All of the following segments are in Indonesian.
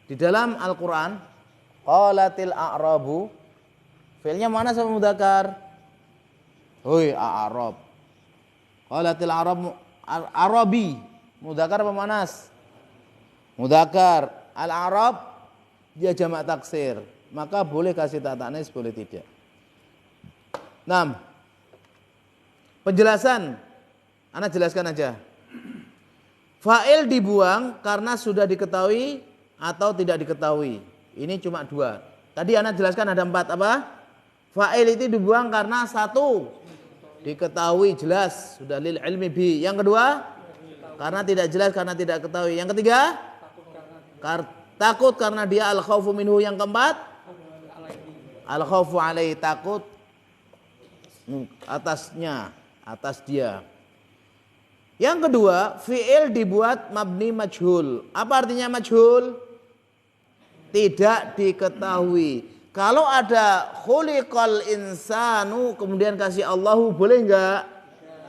Di dalam Al-Quran, qalatil a'rabu, fi'ilnya mana sama mudzakkar? Hoi a'rab. Qalatil arabi, mudzakkar apa muannas? Mudzakkar. Al-a'rab dia jamak taksir, maka boleh kasih ta ta'nis, boleh tidak. 6. Penjelasan, ana jelaskan aja. Fa'il dibuang karena sudah diketahui atau tidak diketahui. Ini cuma 2. Tadi ana jelaskan ada 4 apa? Fa'il itu dibuang karena 1 diketahui jelas, sudah lil ilmi bi. Yang kedua, karena tidak jelas, karena tidak ketahui. Yang ketiga, takut karena dia al khaufu minhu. Yang keempat, al khaufu alaihi, takut atasnya, atas dia. Yang kedua, fi'il dibuat mabni majhul. Apa artinya majhul? Tidak diketahui. Kalau ada khuliqal insanu kemudian kasih Allahu, boleh enggak?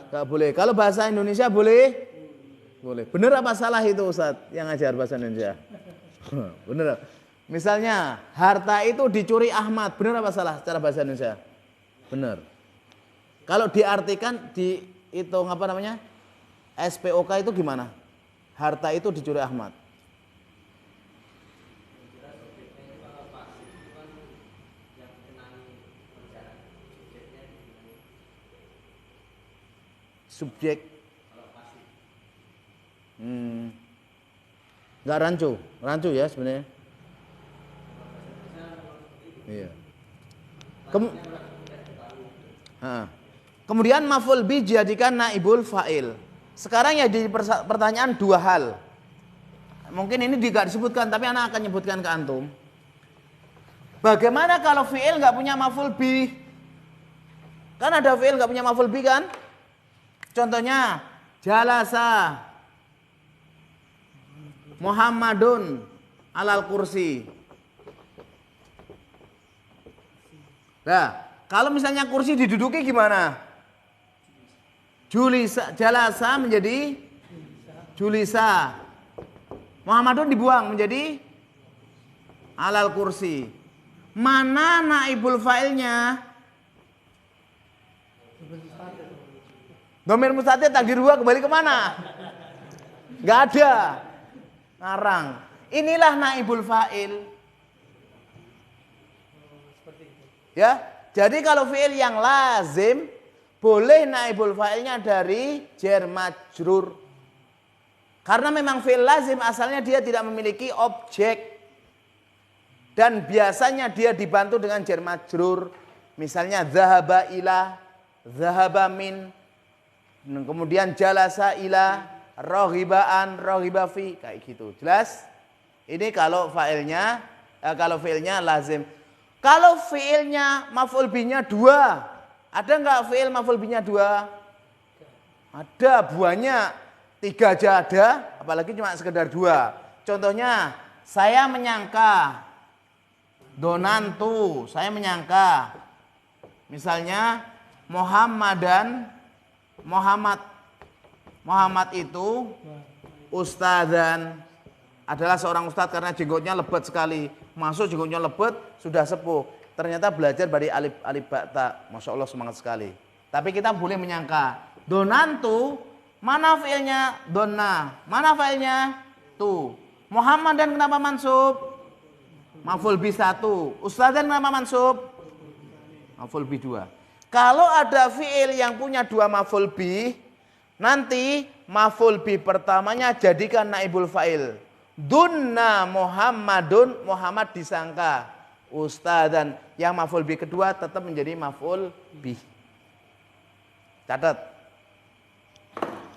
Enggak boleh. Kalau bahasa Indonesia boleh? Boleh. Benar apa salah itu Ustaz yang ngajar bahasa Indonesia? Benar. Misalnya harta itu dicuri Ahmad, benar apa salah secara bahasa Indonesia? Benar. Kalau diartikan dihitung apa namanya? SPOK itu gimana? Harta itu dicuri Ahmad. Subjek. Enggak rancu ya sebenarnya. Iya. Kemudian maf'ul bi dijadikan naibul fa'il. Sekarang ya di pertanyaan 2 hal. Mungkin ini tidak disebutkan, tapi anak akan nyebutkan ke antum. Bagaimana kalau fi'il nggak punya maf'ul bi? Kan ada fi'il nggak punya maf'ul bi kan? Contohnya jalasa Muhammadun alal kursi. Nah, kalau misalnya kursi diduduki gimana? Julisa, jalasa menjadi julisa. Muhammadun dibuang menjadi alal kursi. Mana naibul fa'ilnya? Dhamir mustatir takdir 2 kembali kemana? Gak ada. Ngarang. Inilah naibul fa'il. Ya, jadi kalau fi'il yang lazim, boleh naibul fa'ilnya dari jar majrur. Karena memang fi'il lazim asalnya dia tidak memiliki objek. Dan biasanya dia dibantu dengan jar majrur. Misalnya zahaba ila, zahaba min. Kemudian jalasa ila, rohibaan, rohiba fi. Kayak gitu. Jelas? Ini kalau fa'ilnya, kalau fi'ilnya lazim. Kalau fi'ilnya maf'ul binya 2. Ada enggak fi'il maf'ul binya 2? Ada, banyak. 3 aja ada, apalagi cuma sekedar 2. Contohnya, saya menyangka. Donantu, saya menyangka. Misalnya, Muhammad itu ustadzan, adalah seorang ustadz karena jenggotnya lebat sekali. Masuk jenggotnya lebat, sudah sepuh. Ternyata belajar dari alif bata. Masya Allah semangat sekali. Tapi kita boleh menyangka. Donantu, mana fiilnya? Donna. Mana fiilnya? Tu. Muhammad dan kenapa mansub? Maf'ul bi 1. Ustadzan kenapa mansub? Maf'ul bi 2. Kalau ada fiil yang punya 2 maf'ul bi, nanti maf'ul bi pertamanya jadikan naibul fa'il. Dunna Muhammadun, Muhammad disangka ustadzan. Yang maf'ul bi kedua tetap menjadi maf'ul bi. Catat.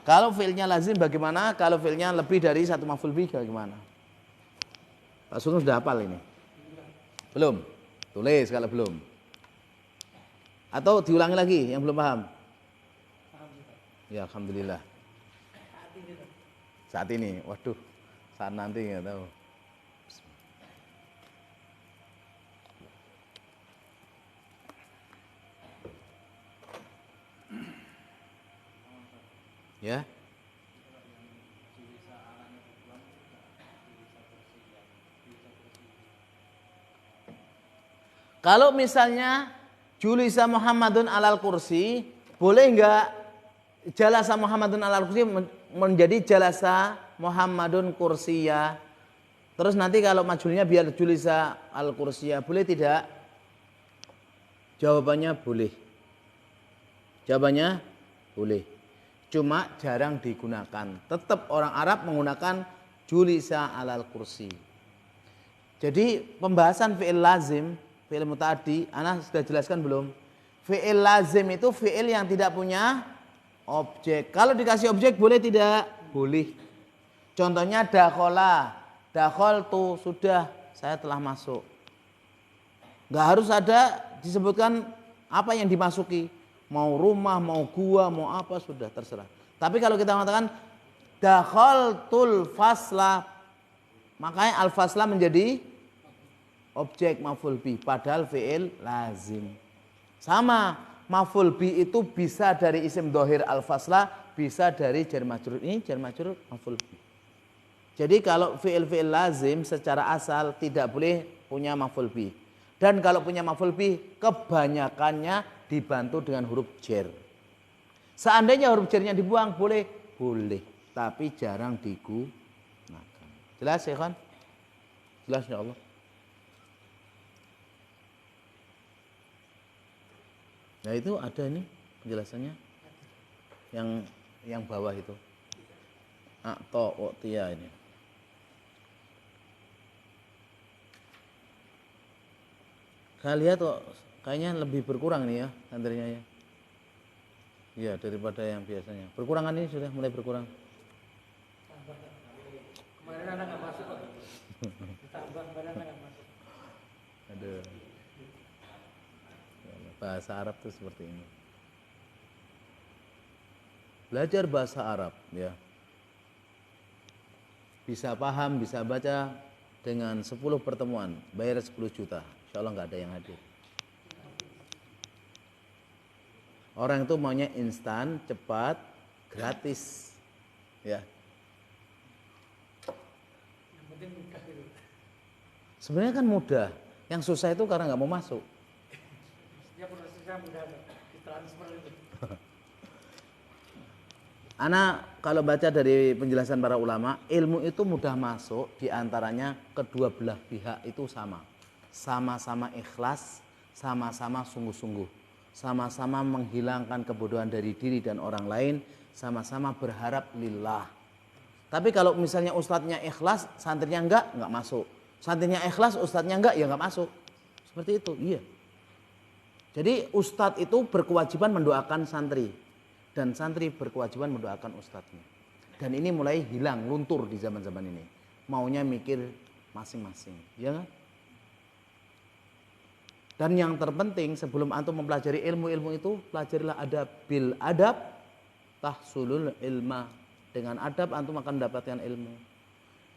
Kalau fiilnya lazim bagaimana? Kalau fiilnya lebih dari 1 maf'ul bi bagaimana? Pak Sunu sudah hafal ini? Belum? Tulis kalau belum. Atau diulangi lagi yang belum paham? Ya alhamdulillah. Saat ini, waduh, saat nanti nggak tahu. Ya. Kalau misalnya julisa Muhammadun alal kursi, boleh enggak jalasa Muhammadun alal kursi menjadi jalasa Muhammadun kursiya? Terus nanti kalau majhulnya biar julisa al kursiya, boleh tidak? Jawabannya boleh. Jawabannya boleh. Cuma jarang digunakan. Tetap orang Arab menggunakan julisa alal kursi. Jadi pembahasan fi'il lazim, fi'il muta'addi, ana sudah jelaskan belum? Fi'il lazim itu fi'il yang tidak punya objek. Kalau dikasih objek boleh tidak? Boleh. Contohnya dakhola. Dakhol tuh sudah, saya telah masuk. Nggak harus ada disebutkan apa yang dimasuki. Mau rumah, mau gua, mau apa, sudah terserah. Tapi kalau kita mengatakan dakhaltul fasla, makanya al-fasla menjadi objek maf'ul bi, padahal fi'il lazim. Sama, maf'ul bi itu bisa dari isim dhohir al-fasla, bisa dari jar majrur. Ini jar majrur maf'ul bi. Jadi kalau fi'il lazim secara asal tidak boleh punya maf'ul bi. Dan kalau punya maf'ul bi, kebanyakannya dibantu dengan huruf jar. Seandainya huruf jarnya dibuang, boleh? Boleh. Tapi jarang digunakan. Jelas ya kan? Jelas ya Allah. Nah itu ada ini penjelasannya yang bawah itu. Atau u'tiya ini. Saya lihat kok kayaknya lebih berkurang nih ya santrinya ya. Iya daripada yang biasanya. Berkurangan ini sudah mulai berkurang. Kemarin anak nggak masuk kok. Ditambah kemarin anak nggak masuk. Aduh. Bahasa Arab tuh seperti ini. Belajar bahasa Arab ya. Bisa paham, bisa baca dengan 10 pertemuan, bayar 10 juta. Insya Allah nggak ada yang hadir. Orang itu maunya instan, cepat, gratis. Ya. Yang penting mudah itu. Sebenarnya kan mudah. Yang susah itu karena nggak mau masuk. Ya prosesnya mudah ditransfer itu. Ana kalau baca dari penjelasan para ulama, ilmu itu mudah masuk diantaranya kedua belah pihak itu sama. Sama-sama ikhlas, sama-sama sungguh-sungguh. Sama-sama menghilangkan kebodohan dari diri dan orang lain, sama-sama berharap lillah. Tapi kalau misalnya ustadznya ikhlas, santrinya enggak masuk. Santrinya ikhlas, ustadznya enggak, ya enggak masuk. Seperti itu, iya. Jadi ustadz itu berkewajiban mendoakan santri. Dan santri berkewajiban mendoakan ustadznya. Dan ini mulai hilang, luntur di zaman-zaman ini. Maunya mikir masing-masing, ya kan? Dan yang terpenting sebelum antum mempelajari ilmu-ilmu itu, pelajarilah adab. Bil adab tahsulul ilma. Dengan adab antum akan mendapatkan ilmu.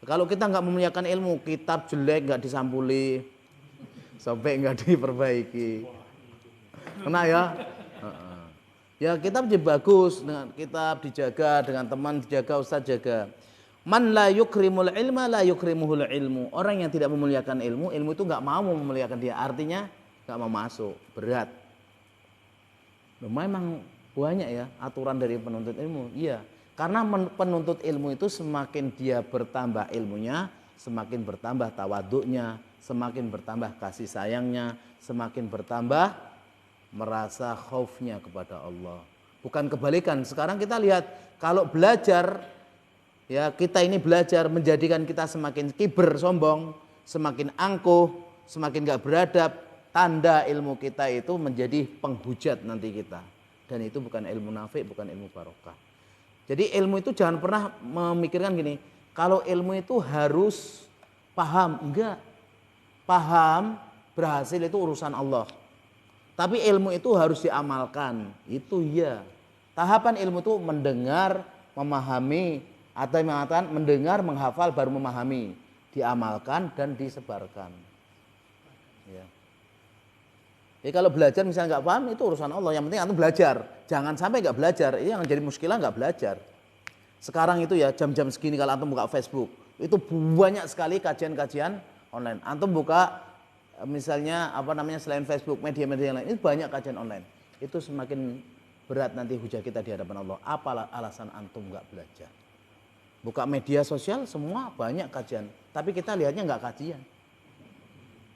Kalau kita nggak memuliakan ilmu, kitab jelek nggak disampuli, sampai nggak diperbaiki. Kena ya? Ya kitab bagus, dengan kitab dijaga, dengan teman dijaga, ustaz jaga. Man la yukrimul ilma la yukrimuhul ilmu. Orang yang tidak memuliakan ilmu, ilmu itu nggak mau memuliakan dia. Artinya nggak mau masuk, berat. Memang banyak ya aturan dari penuntut ilmu. Iya, karena penuntut ilmu itu semakin dia bertambah ilmunya, semakin bertambah tawaduknya, semakin bertambah kasih sayangnya, semakin bertambah merasa khaufnya kepada Allah. Bukan kebalikan. Sekarang kita lihat kalau belajar, ya kita ini belajar menjadikan kita semakin kiber, sombong, semakin angkuh, semakin gak beradab. Tanda ilmu kita itu menjadi penghujat nanti kita. Dan itu bukan ilmu nafi', bukan ilmu barokah. Jadi ilmu itu jangan pernah memikirkan gini, kalau ilmu itu harus paham. Enggak. Paham, berhasil itu urusan Allah. Tapi ilmu itu harus diamalkan. Itu ya. Tahapan ilmu itu mendengar, memahami, atau mengatakan mendengar, menghafal, baru memahami. Diamalkan dan disebarkan. Ya. Jadi kalau belajar misalnya nggak paham itu urusan Allah. Yang penting antum belajar. Jangan sampai nggak belajar. Ini yang jadi muskilah nggak belajar. Sekarang itu ya jam-jam segini kalau antum buka Facebook, itu banyak sekali kajian-kajian online. Antum buka misalnya selain Facebook, media-media yang lain, itu banyak kajian online. Itu semakin berat nanti hujah kita di hadapan Allah. Apa alasan antum nggak belajar? Buka media sosial semua banyak kajian, tapi kita lihatnya nggak kajian.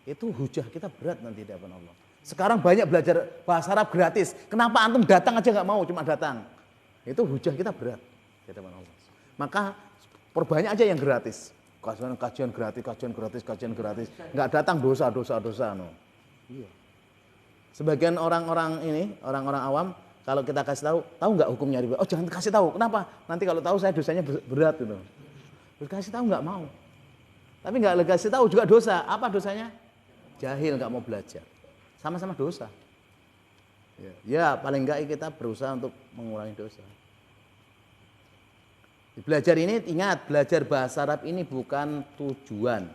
Itu hujah kita berat nanti di hadapan Allah. Sekarang banyak belajar bahasa Arab gratis. Kenapa antum datang aja nggak mau, cuma datang? Itu hujah kita berat di hadapan Allah. Maka perbanyak aja yang gratis. Kajian gratis. Nggak datang dosa. No. Iya. Sebagian orang-orang awam, kalau kita kasih tahu nggak hukumnya riba? Oh jangan kasih tahu. Kenapa? Nanti kalau tahu saya dosanya berat gitu. Kasih tahu nggak mau. Tapi nggak kasih tahu juga dosa. Apa dosanya? Jahil, nggak mau belajar. Sama-sama dosa. Ya paling nggak kita berusaha untuk mengurangi dosa. Belajar ini ingat, belajar bahasa Arab ini bukan tujuan.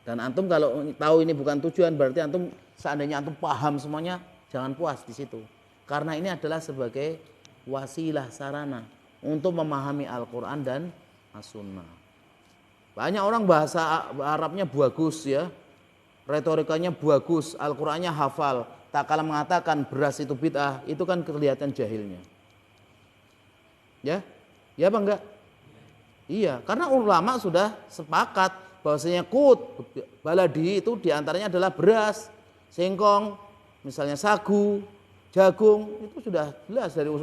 Dan antum kalau tahu ini bukan tujuan, berarti antum seandainya antum paham semuanya, jangan puas di situ. Karena ini adalah sebagai wasilah sarana untuk memahami Al-Qur'an dan As-Sunnah. Banyak orang bahasa Arabnya bagus ya. Retorikanya bagus, Al-Qur'annya hafal. Tak kala mengatakan beras itu bid'ah, itu kan kelihatan jahilnya. Ya? Ya apa enggak? Iya, karena ulama sudah sepakat bahwasanya baladi itu diantaranya adalah beras, singkong, misalnya sagu, jagung, itu sudah jelas dari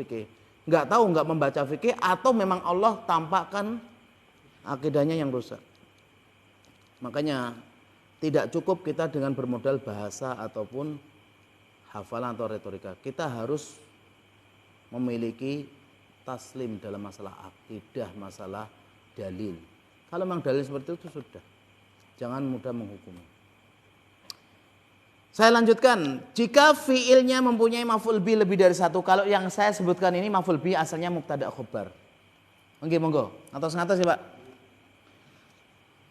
fikih. Enggak tahu, enggak membaca fikih, atau memang Allah tampakkan akidahnya yang rusak. Makanya tidak cukup kita dengan bermodal bahasa ataupun hafalan atau retorika. Kita harus memiliki taslim dalam masalah akidah, masalah dalil. Kalau memang dalil seperti itu sudah, jangan mudah menghukumi. Saya lanjutkan, jika fiilnya mempunyai maf'ul bi lebih dari satu, kalau yang saya sebutkan ini maf'ul bi asalnya mubtada khobar. Monggo, ngatos-ngatos ya Pak.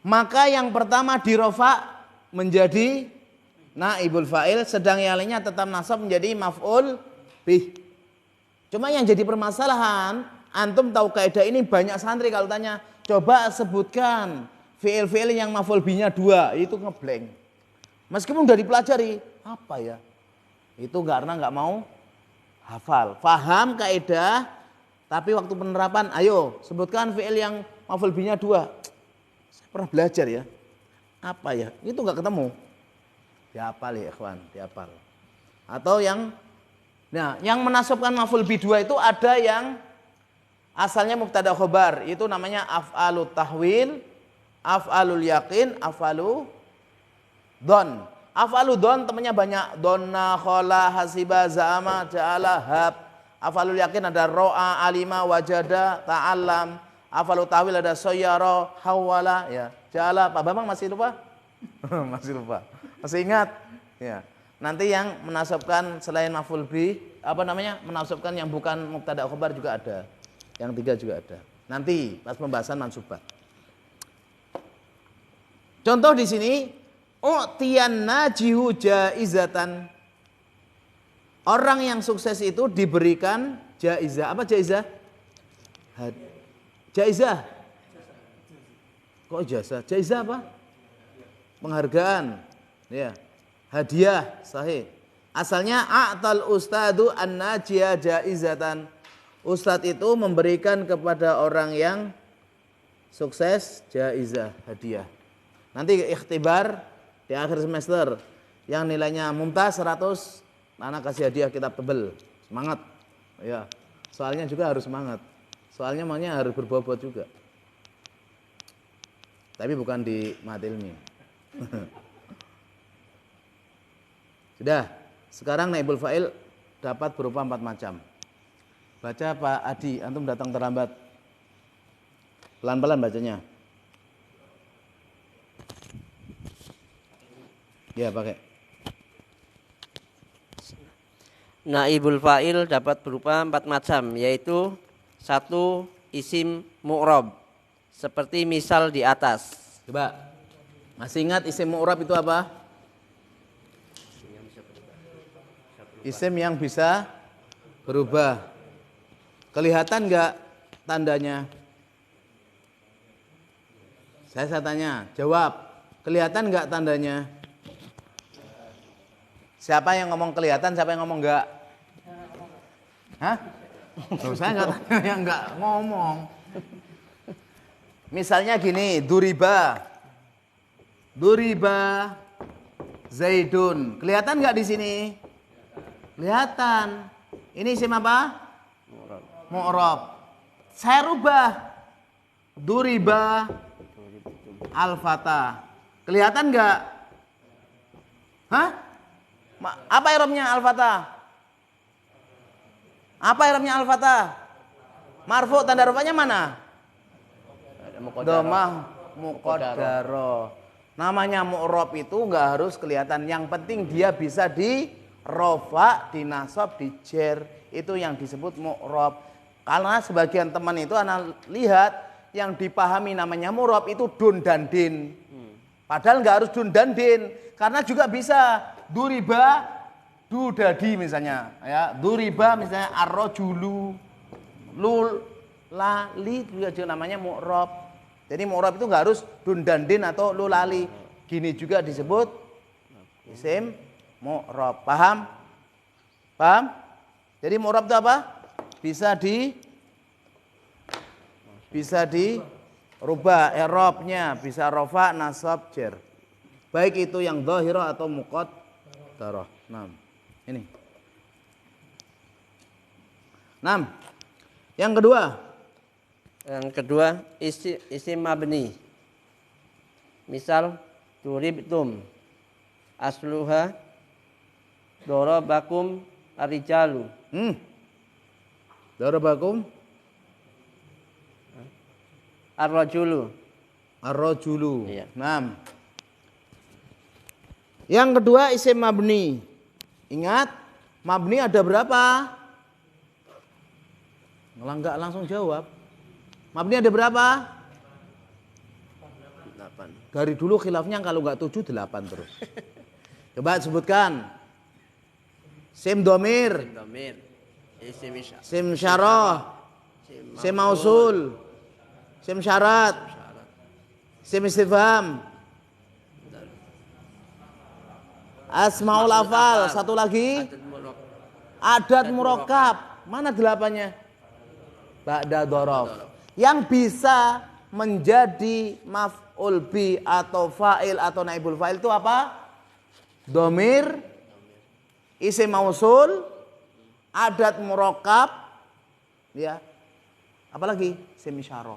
Maka yang pertama dirofa menjadi naibul fa'il, sedang yang lainnya tetap nasab menjadi maf'ul bih. Cuma yang jadi permasalahan, antum tahu kaidah ini, banyak santri kalau tanya, coba sebutkan fiil-fiil yang maf'ul binya 2, itu ngeblank. Meskipun udah dipelajari, apa ya? Itu karena nggak mau hafal. Faham kaidah, tapi waktu penerapan, ayo sebutkan fiil yang maf'ul binya 2. Saya pernah belajar ya. Apa ya? Itu nggak ketemu. Dihafal ya ikhwan, dihafal. Atau yang menasabkan maf'ul bi 2 itu ada yang asalnya mubtada khobar, itu namanya af'alut tahwil, af'alul yakin, af'alu don. Af'alu don temannya banyak, donna, khola, hasiba, za'ama, ja'ala, hab. Af'alul yakin ada ro'a, alima, wajada, ta'allam. Af'alu tahwil ada soyara, hawala, ya. Ja'ala, Pak Bambang masih lupa? Masih lupa. Masih ingat? Ya. Nanti yang menasabkan selain maf'ul bi, menasabkan yang bukan mubtada khobar juga ada. Yang 3 juga ada. Nanti pas pembahasan mansubat. Contoh di sini, u'tiyan najihu jaizatan. Orang yang sukses itu diberikan jaizah. Apa jaizah? Jaizah. Kok ijazah? Jaizah apa? Penghargaan. Ya. Hadiah, sahih. Asalnya a'tal ustadu an-najiyah jaizatan. Ustadz itu memberikan kepada orang yang sukses jaizah, hadiah. Nanti ikhtibar di akhir semester yang nilainya mumtaz 100, anak kasih hadiah kitab tebel. Semangat. Ya. Soalnya juga harus semangat. Soalnya maunya harus berbobot juga. Tapi bukan di matilmi. Sudah, sekarang naibul fa'il dapat berupa 4 macam. Baca Pak Adi, antum datang terlambat. Pelan-pelan bacanya. Ya, pakai. Naibul fa'il dapat berupa 4 macam, yaitu 1. Isim mu'rab, seperti misal di atas. Coba, masih ingat isim mu'rab itu apa? Isim yang bisa berubah. Kelihatan enggak tandanya? Saya tanya, jawab. Kelihatan enggak tandanya? Siapa yang ngomong kelihatan, siapa yang ngomong enggak? Hah? Loh, saya enggak tanya yang enggak ngomong. Misalnya gini, duriba Zaidun. Kelihatan enggak di sini? Kelihatan. Ini isim apa? Mu'rab. Saya rubah. Duriba al-fata. Kelihatan enggak? Hah? Apa i'rabnya al-fata? Apa i'rabnya al-fata? Marfu, tanda rafanya mana? Domah muqaddaro. Namanya mu'rab itu enggak harus kelihatan. Yang penting dia bisa di rofa, di nasab, di jer. Itu yang disebut mu'rab. Karena sebagian teman itu anak lihat yang dipahami namanya mu'rab itu dun dan din. Padahal nggak harus dun dan din. Karena juga bisa duriba dudadi misalnya. Ya, duriba misalnya arrojulu, lul, lali juga namanya mu'rab. Jadi mu'rab itu nggak harus dun dan din atau lulali. Gini juga disebut isim mu'rab. Paham? Paham? Jadi mu'rab itu apa? Bisa dirubah i'rabnya, bisa rafa, nasab, jer. Baik itu yang dhahirah atau muqaddarah. 6. Ini. 6. Yang kedua, isim mabni. Misal turibtum asluha darabakum ar-rijalu. Darabakum ar-rajulu. Iya. 6. Yang kedua isim mabni. Ingat, mabni ada berapa? Enggak langsung jawab. Mabni ada berapa? 8. Dari dulu khilafnya kalau enggak 7, 8 terus. Coba sebutkan. Sim domir. Sim syarah. Sim mausul. Sim syarat. Sim istifham. Asmaul afal. Satu lagi. Adat murakkab. Mana 8-nya? Ba'da dhorof. Yang bisa menjadi maf'ul bi atau fa'il atau naibul fa'il itu apa? Domir, isim mausul, adat murakkab, ya. Apalagi isim isyarah.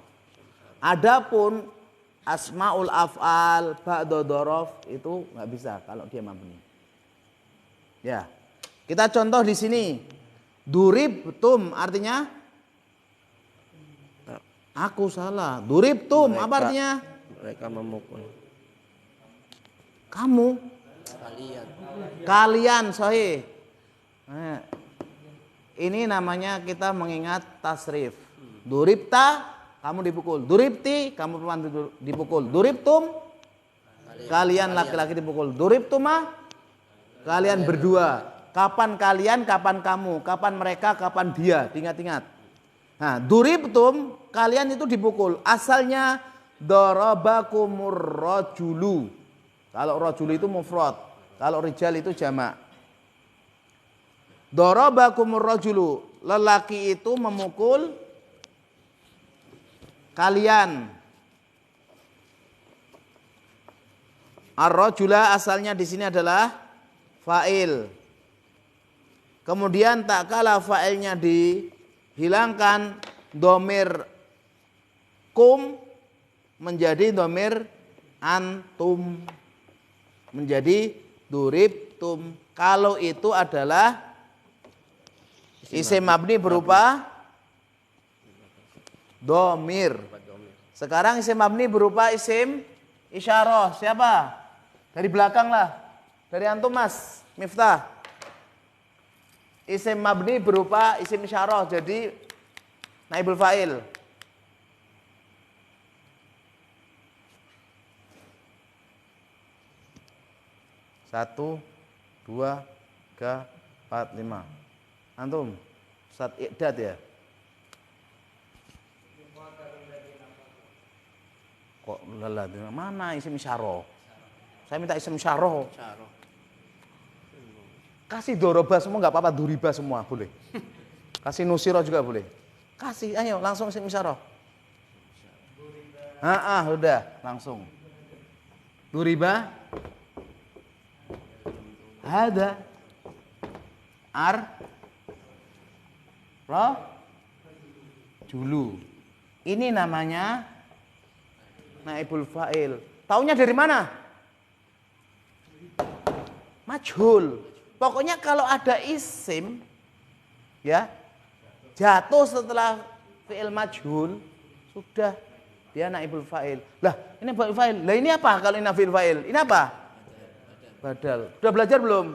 Adapun asmaul af'al ba'da dhorof itu nggak bisa kalau dia mabni. Ya. Kita contoh di sini. Duribtum artinya aku salah. Duribtum apa artinya? Mereka memukul. Kamu. Kalian sahih. Nah, ini namanya kita mengingat tasrif. Duribta, kamu dipukul. Duribti, kamu perempuan dipukul. Duribtum, kalian laki-laki dipukul. Duribtumah, kalian berdua. Kapan kalian, kapan kamu, kapan mereka, kapan dia. Ingat-ingat. Nah, duribtum, kalian itu dipukul. Asalnya darabakumur rajulu. Kalau rajulu itu mufrad, kalau rijal itu jamak. Darabakumur rajulu, lelaki itu memukul kalian. Ar-rajula asalnya di sini adalah fa'il. Kemudian tak kala fa'ilnya dihilangkan, domir kum menjadi domir antum, menjadi duribtum. Kalau itu adalah isim mabni berupa domir. Sekarang isim mabni berupa isim isyarah. Siapa? Dari belakang lah. Dari antum Mas Miftah. Isim mabni berupa isim isyarah. Jadi naibul fa'il. Satu, 2, 3, 4, 5. Antum Ustaz Iqdad ya? Kok lelah? Mana isim isyarah? Saya minta isim isyarah. Kasih doroba semua nggak apa-apa, duriba semua boleh. Kasih nusiro juga boleh. Kasih, ayo langsung isim isyarah. Udah langsung. Duriba. Hada. Julu. Ini namanya naibul fa'il. Taunya dari mana? Majhul. Pokoknya kalau ada isim ya jatuh setelah fi'il majhul sudah dia naibul fa'il. Lah, ini naibul fa'il. Lah ini apa kalau ini naibul fa'il? Ini apa? Badal. Sudah belajar belum?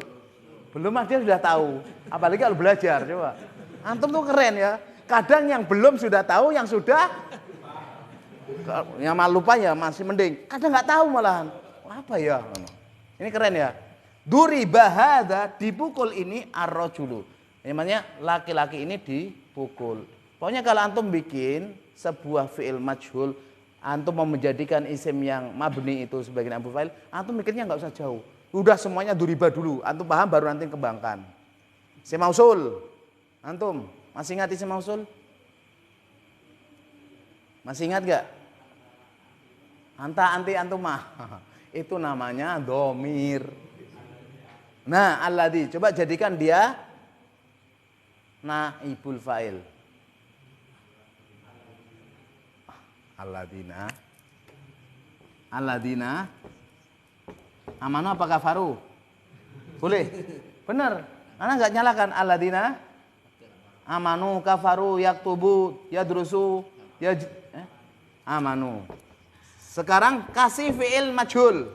Belum, dia sudah tahu. Apalagi kalau belajar, coba. Antum tuh keren ya. Kadang yang belum sudah tahu, yang sudah yang malu lupa ya masih mending. Kadang nggak tahu malahan. Apa ya? Ini keren ya. Duriba hadza, dipukul ini ar-rajulu. Namanya laki-laki ini dipukul. Pokoknya kalau antum bikin sebuah fi'il majhul, antum mau menjadikan isim yang mabni itu sebagai naibul fa'il, antum mikirnya nggak usah jauh. Udah semuanya duriba dulu. Antum paham baru nanti kembangkan. Isim mausul. Antum masih ingat isim mausul? Masih ingat gak? Anta, anti, antumah. Itu namanya domir. Nah, alladzi. Coba jadikan dia naibul fa'il. Alladzina. Alladzina. Amanu apa kafaru? Boleh? Benar. Anak nggak nyalakan alladzina. Amanu kafaru yaktubu yadrusu amanu. Sekarang kasih fi'il majhul.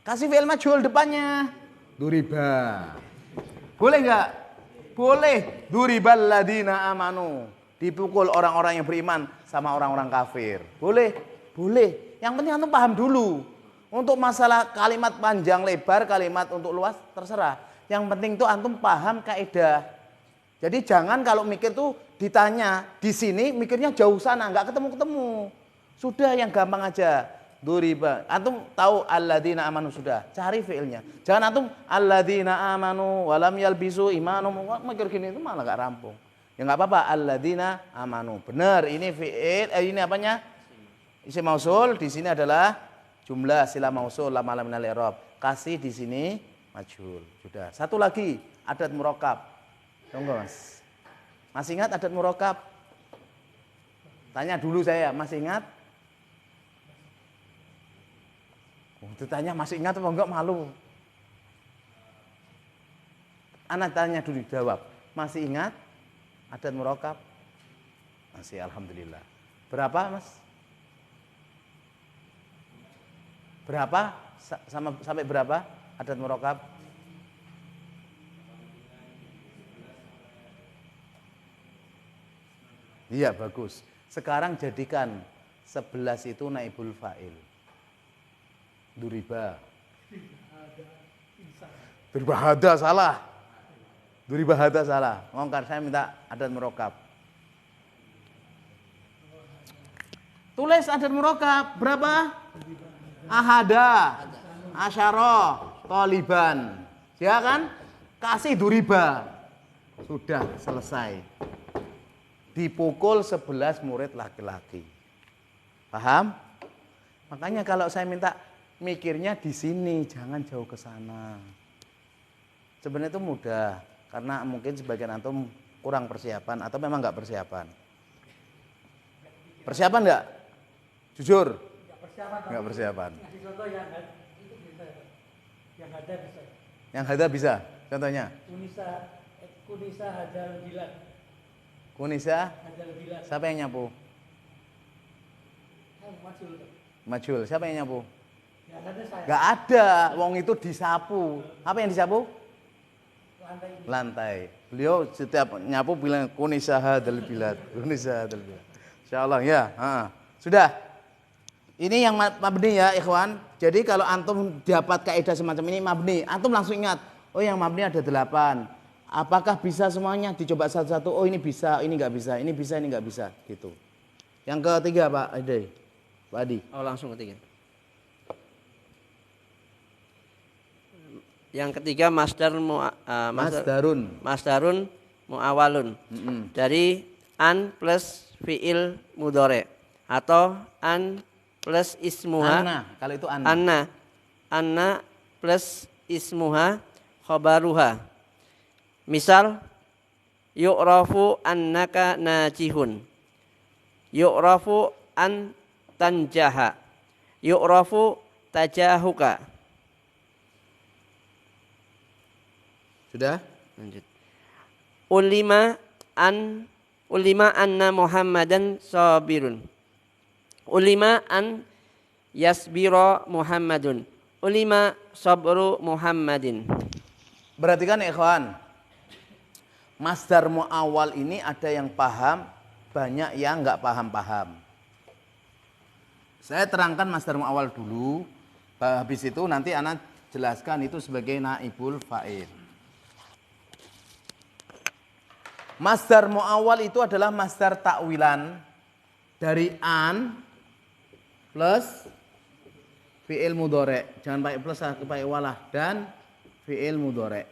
Kasih fi'il majhul depannya. Duriba. Boleh nggak? Boleh. Duribal ladina amanu. Dipukul orang-orang yang beriman sama orang-orang kafir. Boleh? Boleh. Yang penting antum paham dulu. Untuk masalah kalimat panjang lebar, kalimat untuk luas terserah. Yang penting tuh antum paham kaidah. Jadi jangan kalau mikir tuh ditanya di sini mikirnya jauh sana, nggak ketemu-ketemu. Sudah yang gampang aja. Duriba. Antum tahu alladzina amanu sudah. Cari fiilnya. Jangan antum alladzina amanu walam yalbisu imanum. Mikir gini itu malah nggak rampung. Ya nggak apa-apa. Alladzina amanu. Benar. Ini fiil. Ini apanya? Isim mausul. Di sini adalah jumlah sila mausul lama minal i'rab. Kasih di sini majhul. Sudah. Satu lagi. Adat murakkab. Tunggu mas. Masih ingat adat murakkab? Tanya dulu saya. Masih ingat? Ditanya masih ingat apa enggak, malu. Anak tanya dulu jawab. Masih ingat adat murakkab? Masih, alhamdulillah. Berapa mas? Berapa? Sampai berapa adat murakkab? Iya, bagus. Sekarang jadikan 11 itu naibul fa'il. Duriba. Duriba hada salah. Duriba hada salah. Ngongkar, saya minta adat murakkab. Tulis adat murakkab berapa? Ahada, asyara, taliban. Ya kan? Kasih duriba. Sudah selesai. Dipukul 11 murid laki-laki. Paham? Makanya kalau saya minta mikirnya di sini, jangan jauh ke sana. Sebenarnya itu mudah, karena mungkin sebagian antum kurang persiapan atau memang nggak persiapan. Persiapan nggak? Jujur? Nggak persiapan. Yang ada bisa. Contohnya? Kunisa hadal bilad. Kunisa? Siapa yang nyapu? Majul. Siapa yang nyapu? Gak ada. Wong itu disapu. Apa yang disapu? Lantai. Beliau setiap nyapu bilang kunisa hadal bilad. Kunisa hadal bilad. Insyaallah ya. Sudah. Ini yang mabni ya ikhwan. Jadi kalau antum dapat kaidah semacam ini mabni, antum langsung ingat. Oh yang mabni ada 8. Apakah bisa semuanya? Dicoba satu-satu. Oh ini bisa, ini nggak bisa, ini bisa, ini nggak bisa, gitu. Yang ketiga Pak Ade, Pak Adi. Oh langsung ketiga. Yang ketiga masdarun muawalun. Dari an plus fiil mudhari atau an plus ismuha. Anna, kalau itu anna. Anna plus ismuha khabaruha. Misal yu'rafu annaka najihun. Yu'rafu an tanjaha. Yu'rafu tajahuka. Sudah? Lanjut. Ulima anna Muhammadan sabirun. Ulima an yasbira Muhammadun. Ulima sabru Muhammadin. Perhatikan ikhwan. Masdar muawwal ini ada yang paham, banyak yang nggak paham-paham. Saya terangkan masdar muawwal dulu. Habis itu nanti anak jelaskan itu sebagai naibul fa'il. Masdar muawwal itu adalah masdar takwilan dari an plus fi'il mudhari. Jangan pakai plus, pakai walah, dan fi'il mudhari.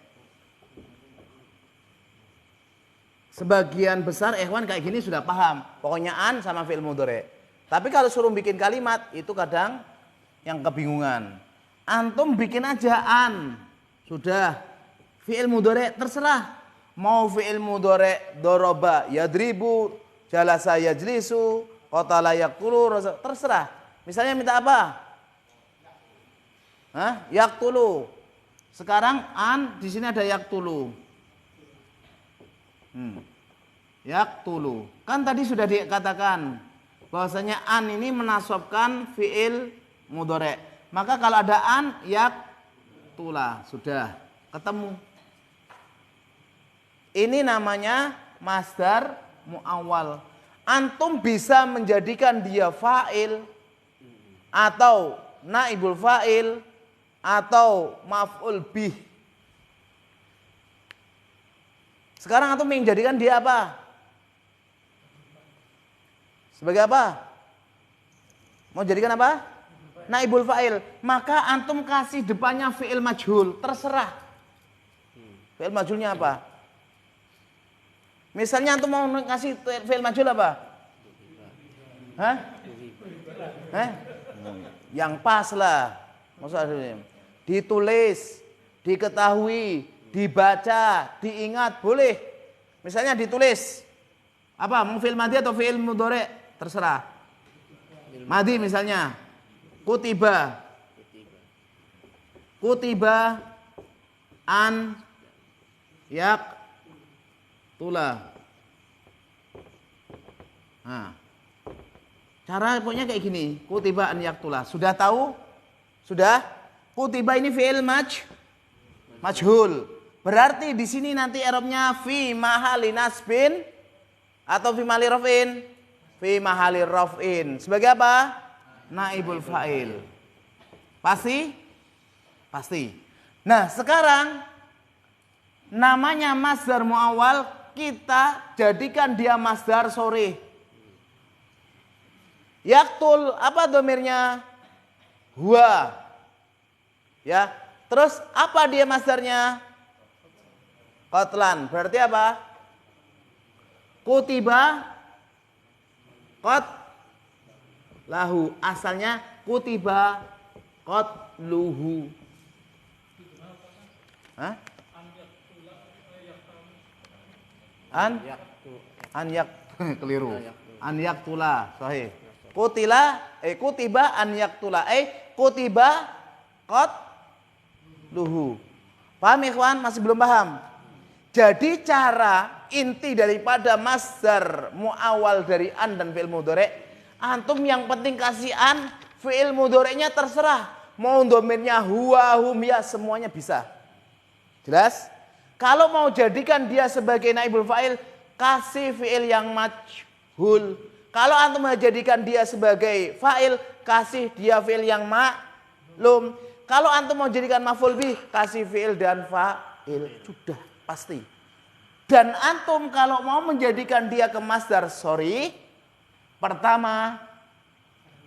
Sebagian besar ikhwan kayak gini sudah paham. Pokoknya an sama fi'il mudhari. Tapi kalau suruh bikin kalimat itu kadang yang kebingungan. Antum bikin aja an. Sudah. Fi'il mudhari terserah. Mau fi'il mudhari doroba yadribu, jalasa yajlisu, qatala yaqtulu, terserah. Misalnya minta apa? Hah? Yaqtulu. Sekarang an di sini ada yaqtulu. Yaqtulu. Kan tadi sudah dikatakan bahwasanya an ini menasabkan fi'il mudhari. Maka kalau ada an yaqtula, sudah ketemu. Ini namanya masdar muawwal. Antum bisa menjadikan dia fa'il atau naibul fa'il atau maf'ul bih. Sekarang antum menjadikan dia apa? Sebagai apa? Mau jadikan apa? Naibul fa'il. Maka antum kasih depannya fi'il majhul, terserah. Fi'il majhulnya apa? Misalnya antum mau ngasih fi'il majhul apa? Hah? Yang pas lah. Maksudnya ditulis, diketahui, dibaca, diingat, boleh. Misalnya ditulis. Apa? Mau fi'il madhi atau fi'il mudhari? Terserah. Madhi misalnya. Kutiba. Kutiba an yaqtula. Nah, cara pokoknya kayak gini. Kutiba an yaqtula. Sudah tahu? Sudah? Kutiba ini fi'il majhul. Berarti di sini nanti i'rabnya fi mahali nasbin atau fi mahali raf'in? Fi mahali raf'in. Sebagai apa? Naibul fa'il. Pasti? Pasti. Nah, sekarang namanya masdar muawwal kita jadikan dia masdar sharih. Yaktul, apa domirnya? Huwa. Ya. Terus apa dia masdarnya? Qatlan. Berarti apa? Kutiba qatlahu. Asalnya kutiba qatluhu. Hah? An yak keliru. An yaktula, sahih. Kutiba an yaktula. Kutiba qatluhu. Paham ikhwan? Masih belum paham? Jadi cara inti daripada masdar muawwal dari an dan fi'il mudhari, antum yang penting kasih an, fi'il mudhari'nya terserah. Mau domirnya huwa, hum, ya, semuanya bisa. Jelas? Kalau mau jadikan dia sebagai naibul fa'il, kasih fi'il yang majhul. Kalau antum mau jadikan dia sebagai fa'il, kasih dia fi'il yang ma'lum. Kalau antum mau jadikan maf'ul bih, kasih fi'il dan fa'il. Sudah, pasti. Dan antum kalau mau menjadikan dia ke masdar sharih, pertama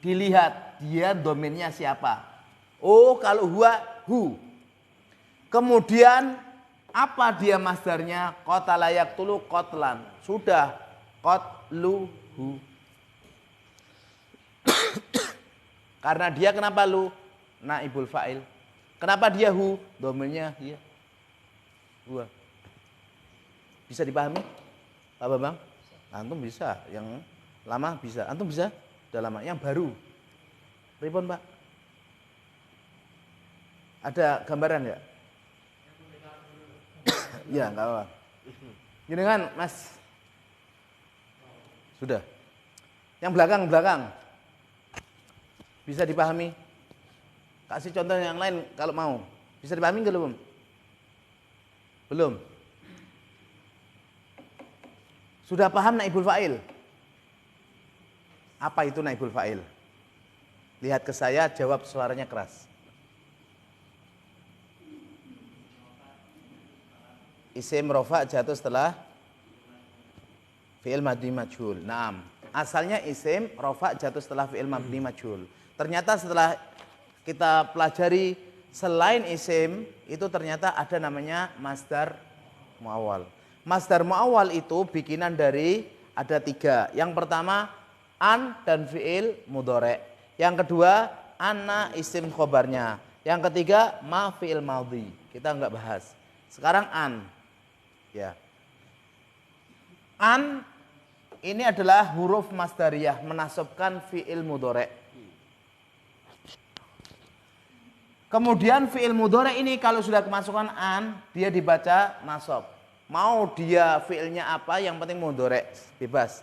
dilihat dia domainnya siapa. Oh, kalau huwa, hu. Kemudian apa dia masdarnya? Qatala yaqtulu qatlan. Sudah. Qatluhu. Karena dia kenapa lu? Naibul fa'il. Kenapa dia hu? Domainnya dia. Gua. Bisa dipahami? Pak Bambang? Antum bisa. Yang lama bisa. Antum bisa? Udah lama. Yang baru. Pripun, Pak? Ada gambaran ya? Ya, enggak apa. Jenengan, Mas. Sudah. Yang belakang. Bisa dipahami? Kasih contoh yang lain kalau mau. Bisa dipahami enggak belum? Belum. Sudah paham naibul fa'il? Apa itu naibul fa'il? Lihat ke saya, jawab suaranya keras. Isim rofa jatuh setelah fi'il mabni majhul. Naam. Asalnya isim rofa jatuh setelah fi'il mabni majhul. Ternyata setelah kita pelajari selain isim itu ternyata ada namanya masdar muawwal. Masdar muawwal itu bikinan dari ada 3. Yang pertama an dan fi'il mudhari'. Yang kedua anna isim khobarnya. Yang ketiga ma fi'il madhi. Kita enggak bahas. Sekarang an. Ya. An ini adalah huruf masdariyah menasabkan fi'il mudhari'. Kemudian fi'il mudhari' ini kalau sudah kemasukan an, dia dibaca nasab. Mau dia fi'ilnya apa, yang penting mudhari', bebas.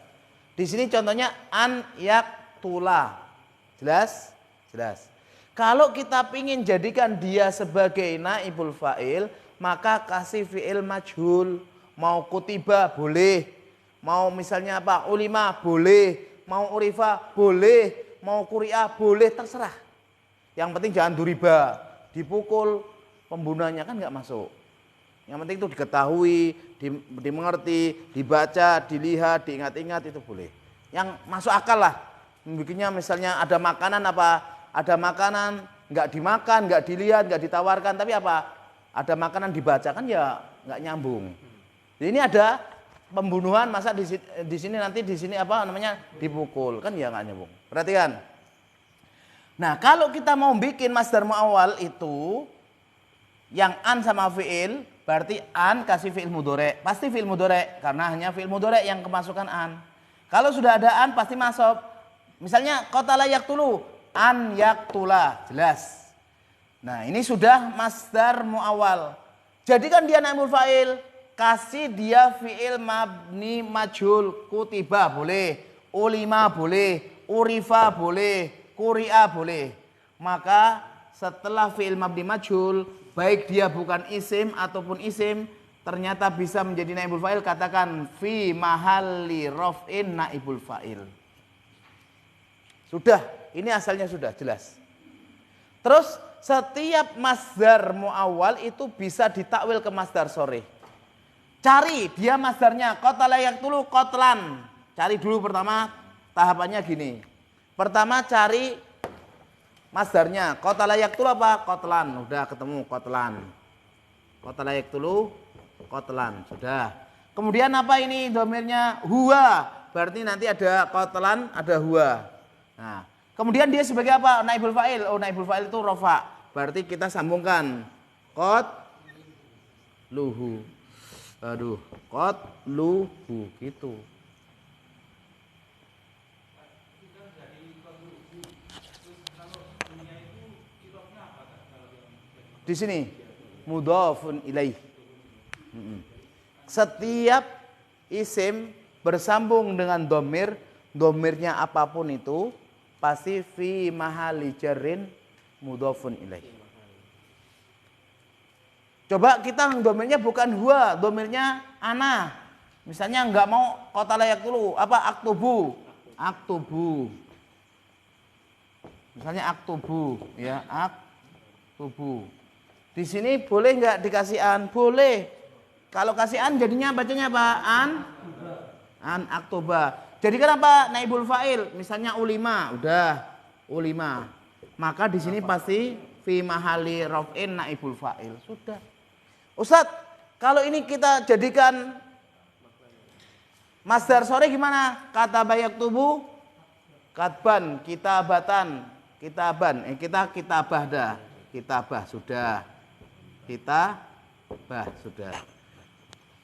Di sini contohnya an yaktula. Jelas? Jelas. Kalau kita ingin jadikan dia sebagai naibul fa'il, maka kasih fi'il majhul. Mau kutiba boleh, mau misalnya apa? Ulima boleh, mau urifa boleh, mau kuri'ah boleh, terserah. Yang penting jangan duriba, dipukul, pembunuhannya kan nggak masuk. Yang penting itu diketahui, dimengerti, dibaca, dilihat, diingat-ingat itu boleh. Yang masuk akal lah. Bikinnya misalnya ada makanan apa? Ada makanan nggak dimakan, nggak dilihat, nggak ditawarkan, tapi apa? Ada makanan dibaca kan ya nggak nyambung. Jadi ini ada pembunuhan, masa di sini nanti di sini apa namanya dipukul kan ya nggak nyambung. Perhatikan. Nah, kalau kita mau bikin masdar muawwal itu yang an sama fi'il, berarti an kasih fi'il mudhari'. Pasti fi'il mudhari' karena hanya fi'il mudhari' yang kemasukan an. Kalau sudah ada an pasti masuk. Misalnya qatala yaqtulu, an yaktula, jelas. Nah, ini sudah masdar muawwal. Jadikan dia naibul fa'il, kasih dia fi'il mabni majhul, kutiba boleh, ulima boleh, urifa boleh, kuri'a boleh. Maka setelah fi'il mabni majhul, baik dia bukan isim ataupun isim, ternyata bisa menjadi naibul fa'il. Katakan fi mahalli raf'in naibul fa'il. Sudah, ini asalnya sudah jelas. Terus setiap masdar muawwal itu bisa ditakwil ke masdar sharih. Cari dia masdarnya qatala yaqtulu qatlan. Cari dulu pertama tahapannya gini. Pertama cari masdarnya. Qatala yaqtulu apa? Qatlan. Udah ketemu qatlan. Qatala yaqtulu qatlan. Sudah. Kemudian apa ini domirnya? Huwa. Berarti nanti ada qatlan, ada huwa. Nah, kemudian dia sebagai apa? Naibul fa'il. Oh, naibul fa'il itu rafa. Berarti kita sambungkan qatluhu. Aduh, qatluhu gitu. Di sini mudhafun ilaih. Setiap isim bersambung dengan domir, domirnya apapun itu pasti fi mahali jarrin mudhafun ilaih. Coba kita domirnya bukan huwa, domirnya ana. Misalnya nggak mau qatala yaqtulu, apa aktubu, aktubu. Misalnya aktubu, ya aktubu. Di sini boleh nggak dikasih an? Boleh. Kalau kasih an jadinya bacanya apa? An aktuba. Jadi kenapa naibul fa'il? Misalnya ulima, udah ulima. Maka di sini pasti fi mahali raf'in naibul fa'il. Sudah. Ustadz, kalau ini kita jadikan masdar sore gimana? Kata bayak tubuh, katban, kitabatan, kitaban. Kita kitabah dah. Kitabah sudah. Kitabah sudah.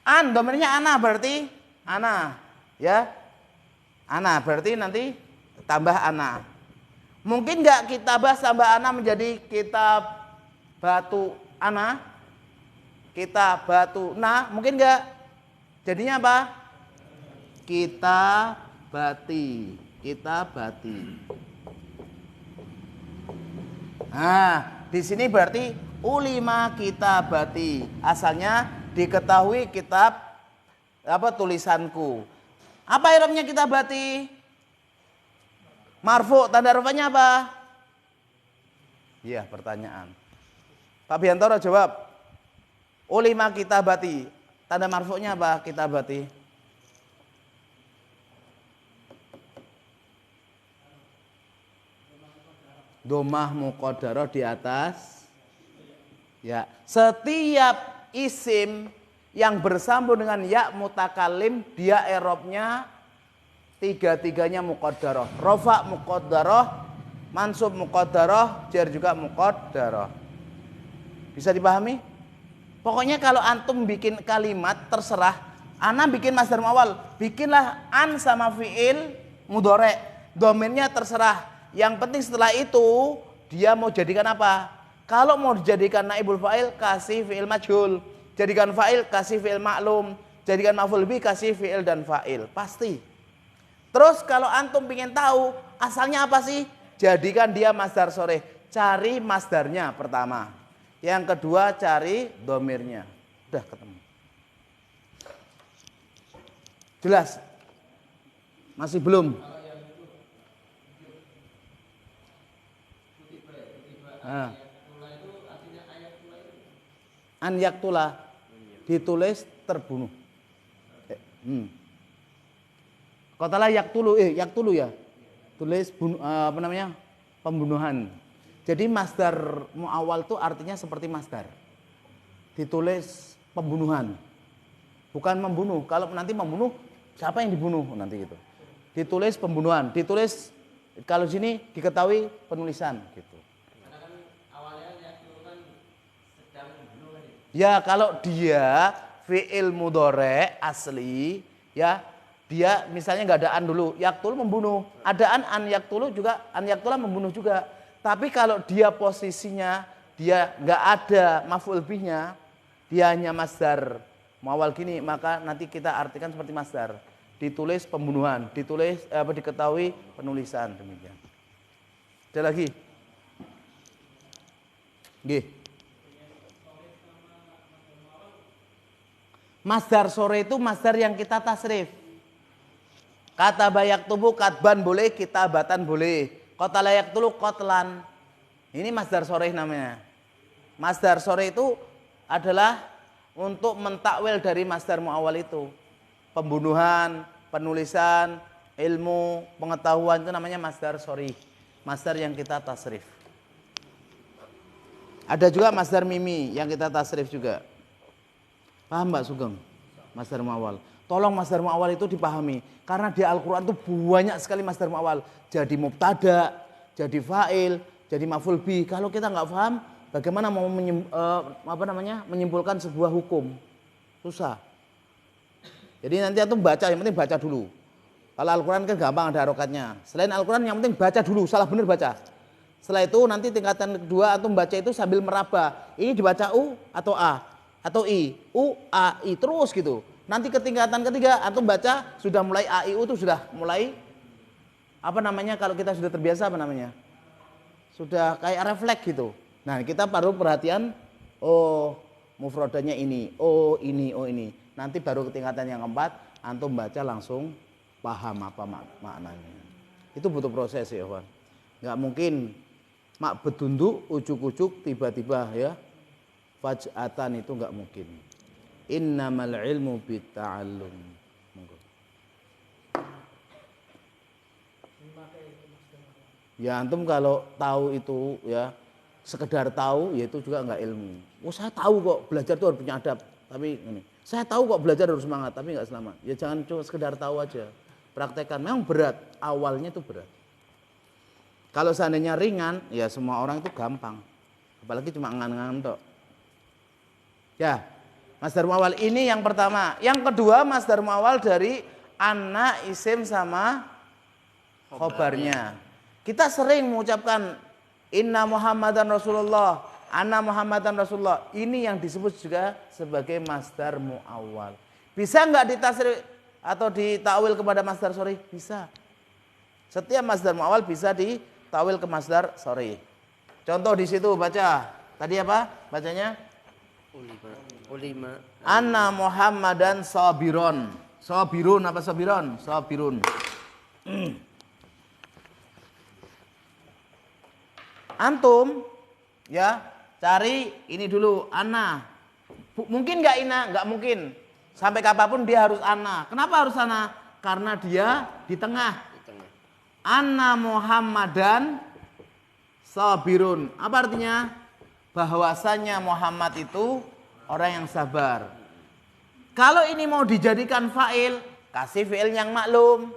An, domennya ana berarti ana, ya. Ana berarti nanti tambah ana. Mungkin nggak kitabah tambah ana menjadi kitab batu ana? Kita batu. Nah, mungkin nggak? Jadinya apa? Kita bati. Kita bati. Nah, di sini berarti ulima kita bati. Asalnya diketahui kitab apa tulisanku. Apa i'rabnya kita bati? Marfu, tanda rafanya apa? Iya, pertanyaan. Pak Biantoro jawab. Ulima kitabati. Tanda marfu'nya apa? Kitabati. Domah muqaddarah di atas. Ya, setiap isim yang bersambung dengan ya mutakalim, dia i'rabnya tiga-tiganya muqaddarah. Rafa muqaddarah, mansub muqaddarah, jar juga muqaddarah. Bisa dipahami? Pokoknya kalau antum bikin kalimat terserah, ana bikin masdar muawwal, bikinlah an sama fiil mudhari. Domainnya terserah. Yang penting setelah itu dia mau jadikan apa? Kalau mau dijadikan naibul fa'il kasih fiil majhul, jadikan fa'il kasih fiil maklum, jadikan maf'ul bih kasih fiil dan fa'il. Pasti. Terus kalau antum ingin tahu asalnya apa sih? Jadikan dia masdar sore. Cari masdarnya pertama. Yang kedua cari domirnya. Udah ketemu. Jelas? Masih belum? Nah. An yaktula ditulis terbunuh. Qatala yaktulu ya. Tulis apa namanya? Pembunuhan. Jadi masdar muawwal itu artinya seperti masdar. Ditulis pembunuhan. Bukan membunuh. Kalau nanti membunuh, siapa yang dibunuh nanti gitu. Ditulis pembunuhan, ditulis kalau sini diketahui penulisan gitu. Karena kan awalnya yaktulu kan sedang membunuh kan. Ya, kalau dia fi'il mudhari asli ya, dia misalnya nggak ada an dulu, yaktulu membunuh. Ada an yaktulu juga, an yaktula membunuh juga. Tapi kalau dia posisinya dia nggak ada maf'ul bihnya, dia hanya masdar muawwal gini, maka nanti kita artikan seperti masdar. Ditulis pembunuhan, ditulis diketahui penulisan, demikian. Ada lagi? Nggih. Masdar sore itu masdar yang kita tasrif. Kata bayak tubuh katban boleh, kitabatan boleh. Kota layak tulu kotlan. Ini masdar sore namanya. Masdar sore itu adalah untuk mentakwil dari masdar muawwal itu. Pembunuhan, penulisan, ilmu, pengetahuan itu namanya masdar sori. Masdar yang kita tasrif. Ada juga masdar mimi yang kita tasrif juga. Paham Mbak Sugeng? Masdar muawwal. Tolong masdar muawwal itu dipahami. Karena di Al-Quran itu banyak sekali masdar muawwal. Jadi mubtada, jadi fa'il, jadi maf'ul bih. Kalau kita nggak paham, bagaimana mau menyimpulkan sebuah hukum? Susah. Jadi nanti antum baca, yang penting baca dulu. Kalau Al-Quran kan gampang ada harokatnya. Selain Al-Quran yang penting baca dulu, salah benar baca. Setelah itu nanti tingkatan kedua antum baca itu sambil meraba. Ini dibaca U atau A atau I. U, A, I terus gitu. Nanti ke tingkatan ketiga antum baca sudah mulai A, I, U itu sudah mulai kalau kita sudah terbiasa sudah kayak refleks gitu. Nah kita baru perhatian, oh mufradanya ini, oh ini, oh ini. Nanti baru ke tingkatan yang keempat antum baca langsung paham apa maknanya. Itu butuh proses ya Pak. Nggak mungkin mak bedunduk ujuk-ujuk tiba-tiba ya faj'atan, itu nggak mungkin. Innamal ilmu bitta'allum. Ya antum kalau tahu itu ya sekedar tahu, ya itu juga nggak ilmu. Oh saya tahu kok belajar itu harus punya adab, tapi ini. Saya tahu kok belajar harus semangat, tapi nggak selamat. Ya jangan cuma sekedar tahu aja. Praktekkan, memang berat, awalnya itu berat. Kalau seandainya ringan, ya semua orang itu gampang. Apalagi cuma ngan-ngan tok. Ya, masdar muawwal ini yang pertama. Yang kedua masdar muawwal dari anna, isim sama khobarnya. Kita sering mengucapkan inna Muhammadan Rasulullah, anna Muhammadan Rasulullah. Ini yang disebut juga sebagai masdar muawwal. Bisa nggak ditasrif atau ditakwil kepada masdar sharih? Bisa. Setiap masdar muawwal bisa ditakwil ke masdar sharih. Contoh di situ baca. Tadi apa? Bacanya? Ulima. Anna Muhammadan sabiron. Sabirun apa sabiron? Sabirun. Antum ya cari ini dulu anna. Mungkin nggak ina? Nggak mungkin. Sampai kapanpun dia harus anna. Kenapa harus anna? Karena dia di tengah. Anna Muhammadan sabirun. Apa artinya? Bahwasanya Muhammad itu orang yang sabar. Kalau ini mau dijadikan fa'il, kasih fi'il yang maklum.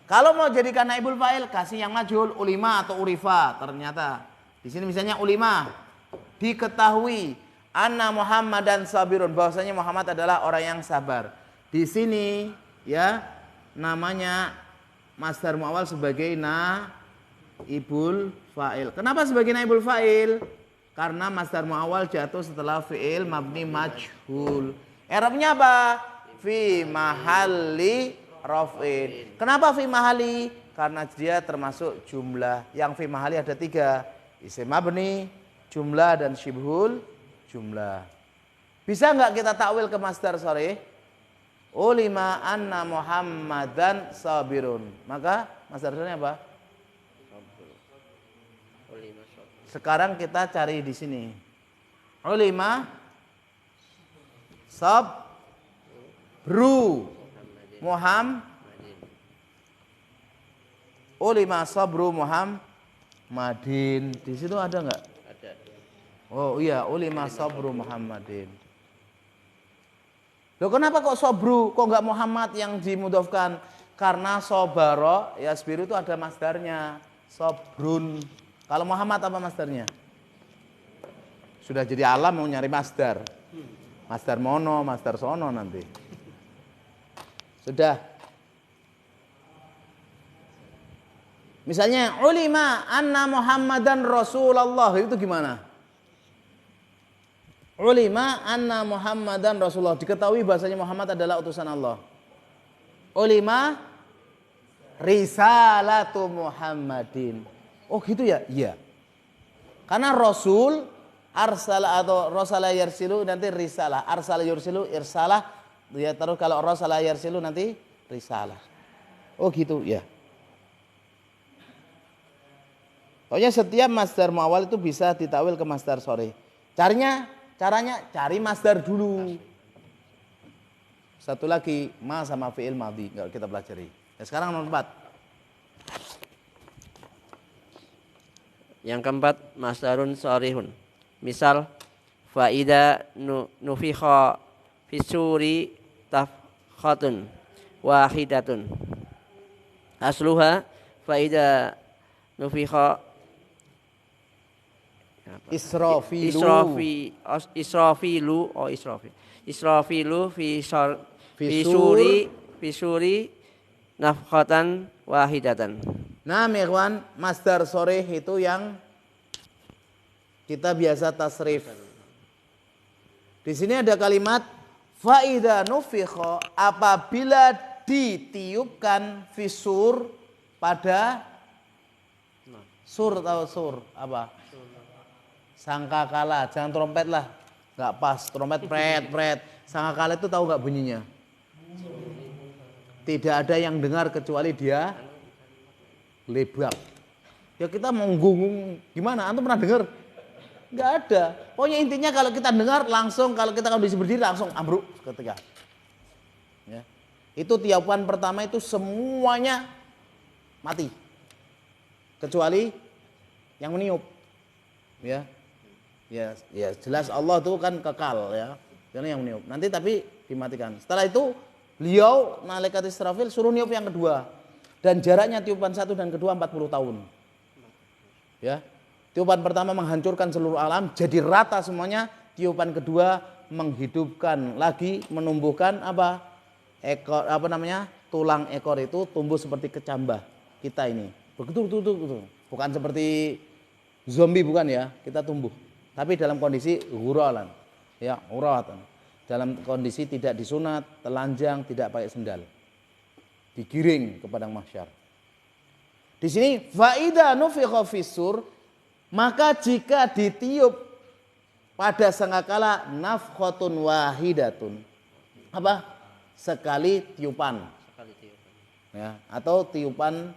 Kalau mau jadikan naibul fa'il, kasih yang majhul, ulima atau urifa. Ternyata di sini misalnya ulima, diketahui anna Muhammadan sabirun, bahwasanya Muhammad adalah orang yang sabar. Di sini ya namanya masdar muawwal sebagai naibul fa'il. Kenapa sebagai naibul fa'il? Karena masdar muawwal jatuh setelah fi'il mabni majhul. I'rabnya apa? Fi mahalli raf'in. Kenapa fi mahalli? Karena dia termasuk jumlah. Yang fi mahalli ada 3. Isim mabni, jumlah, dan syibhul jumlah. Bisa nggak kita takwil ke masdar sharih? Ulima anna Muhammadan sabirun. Maka masdar sharihnya apa? Sekarang kita cari di sini. Ulima sabru Ulima sabru Muhammadin. Di situ ada nggak? Ada. Oh iya, ulima sabru Muhammadin. Loh kenapa kok sabru? Kok nggak Muhammad yang dimudhofkan? Karena sobaro, ya sabiru itu ada masdarnya. Sabrun. Kalau Muhammad apa masdarnya? Sudah jadi alam mau nyari masdar. Masdar mono, masdar sono nanti. Sudah. Misalnya ulima anna Muhammadan Rasulullah, itu gimana? Ulima anna Muhammadan Rasulullah, diketahui bahasanya Muhammad adalah utusan Allah. Ulima risalatu Muhammadin. Oh gitu ya? Iya. Karena Rasul arsala atau rasala yarsilu nanti risalah. Arsala yursilu irsalah. Ya terus kalau rasala yarsilu nanti risalah. Oh gitu ya. Pokoknya setiap masdar muawwal itu bisa ditakwil ke masdar sharih. Caranya cari masdar dulu. Satu lagi ma sama fi'il madhi enggak kita pelajari. Ya, sekarang nomor 4. Yang keempat masdarun sharihun. Misal faida nufikha fisuri tafkhatun wahidatun. Asluha faida nufikha Israfilu fi suri nafkhatan wahidatan. Nah, ikhwan, masdar sharih itu yang kita biasa tasrif. Di sini ada kalimat faida nufikha, apabila ditiupkan fisur pada sur atau sur apa? Sangkakala, jangan trompet lah, nggak pas. Trompet pret. Sangkakala itu tahu nggak bunyinya? Tidak ada yang dengar kecuali dia lebak. Ya kita mau ngunggung gimana? Antum pernah dengar? Nggak ada. Pokoknya intinya kalau kita dengar langsung, kalau kita kondisi berdiri langsung ambruk ketika. Ya. Itu tiupan pertama itu semuanya mati. Kecuali yang meniup. Ya. Ya, ya jelas Allah itu kan kekal ya. Karena yang meniup. Nanti tapi dimatikan. Setelah itu beliau malaikat Israfil suruh niup yang kedua. Dan jaraknya tiupan satu dan kedua 40 tahun. Ya. Tiupan pertama menghancurkan seluruh alam, jadi rata semuanya. Tiupan kedua menghidupkan lagi, menumbuhkan apa? Ekor apa namanya? Tulang ekor itu tumbuh seperti kecambah kita ini. Begitu. Bukan seperti zombie bukan ya, kita tumbuh. Tapi dalam kondisi ghuralan. Ya, ghuratan. Dalam kondisi tidak disunat, telanjang, tidak pakai sendal. Digiring ke padang mahsyar. Di sini faida nufikha fissur, maka jika ditiup pada sangkakala nafkhatun wahidatun. Apa? Sekali tiupan. Ya, atau tiupan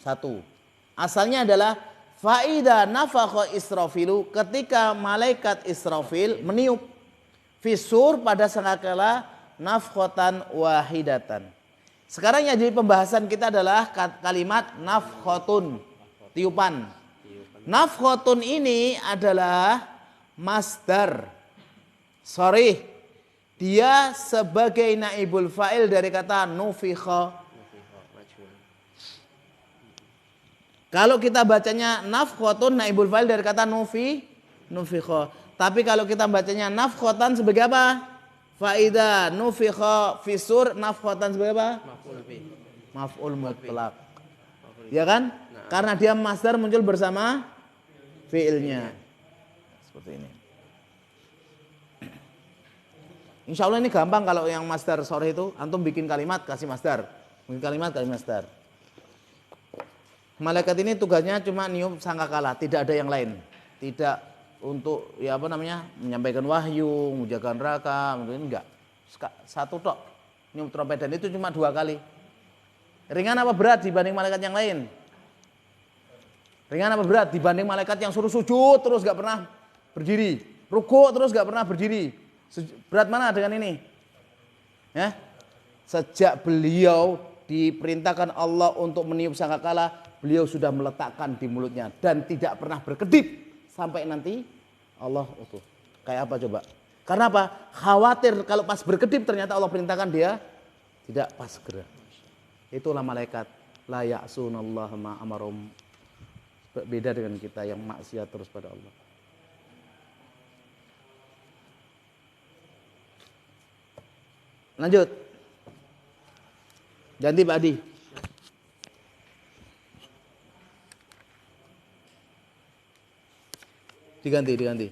satu. Asalnya adalah faida nafakha Israfilu, ketika malaikat Israfil meniup fisur pada sangkakala nafkhatan wahidatan. Sekarang yang jadi pembahasan kita adalah kalimat nafkhatun, tiupan. Nafkhatun ini adalah masdar. Sorry, dia sebagai naibul fa'il dari kata nufikha. Kalau kita bacanya nafkhatun, naibul fa'il dari kata nufikha. Tapi kalau kita bacanya nafkhatan sebagai apa? Faida nufikha fisur, nafkhatan sebagai apa? Maf'ul mutlaq. Ya kan? Karena dia masdar muncul bersama fiilnya. Seperti ini. Insya Allah ini gampang kalau yang masdar sore itu. Antum bikin kalimat kasih masdar. Bikin kalimat kasih masdar. Malaikat ini tugasnya cuma niup sangkakala, tidak ada yang lain. Tidak untuk ya apa namanya menyampaikan wahyu, menjaga neraka, mungkin enggak. Satu tok. Niup trompet dan itu cuma 2 kali. Ringan apa berat dibanding malaikat yang lain? Ringan apa berat dibanding malaikat yang suruh sujud terus gak pernah berdiri, rukuk terus gak pernah berdiri. Berat mana dengan ini? Ya? Sejak beliau diperintahkan Allah untuk meniup sangkakala, beliau sudah meletakkan di mulutnya dan tidak pernah berkedip sampai nanti Allah utuh. Kayak apa coba? Karena apa? Khawatir kalau pas berkedip ternyata Allah perintahkan dia tidak pas gerak. Itulah malaikat la ya'sunallaha ma amarum. Beda dengan kita yang maksiat terus pada Allah. Lanjut. Ganti Pak Adi. Diganti.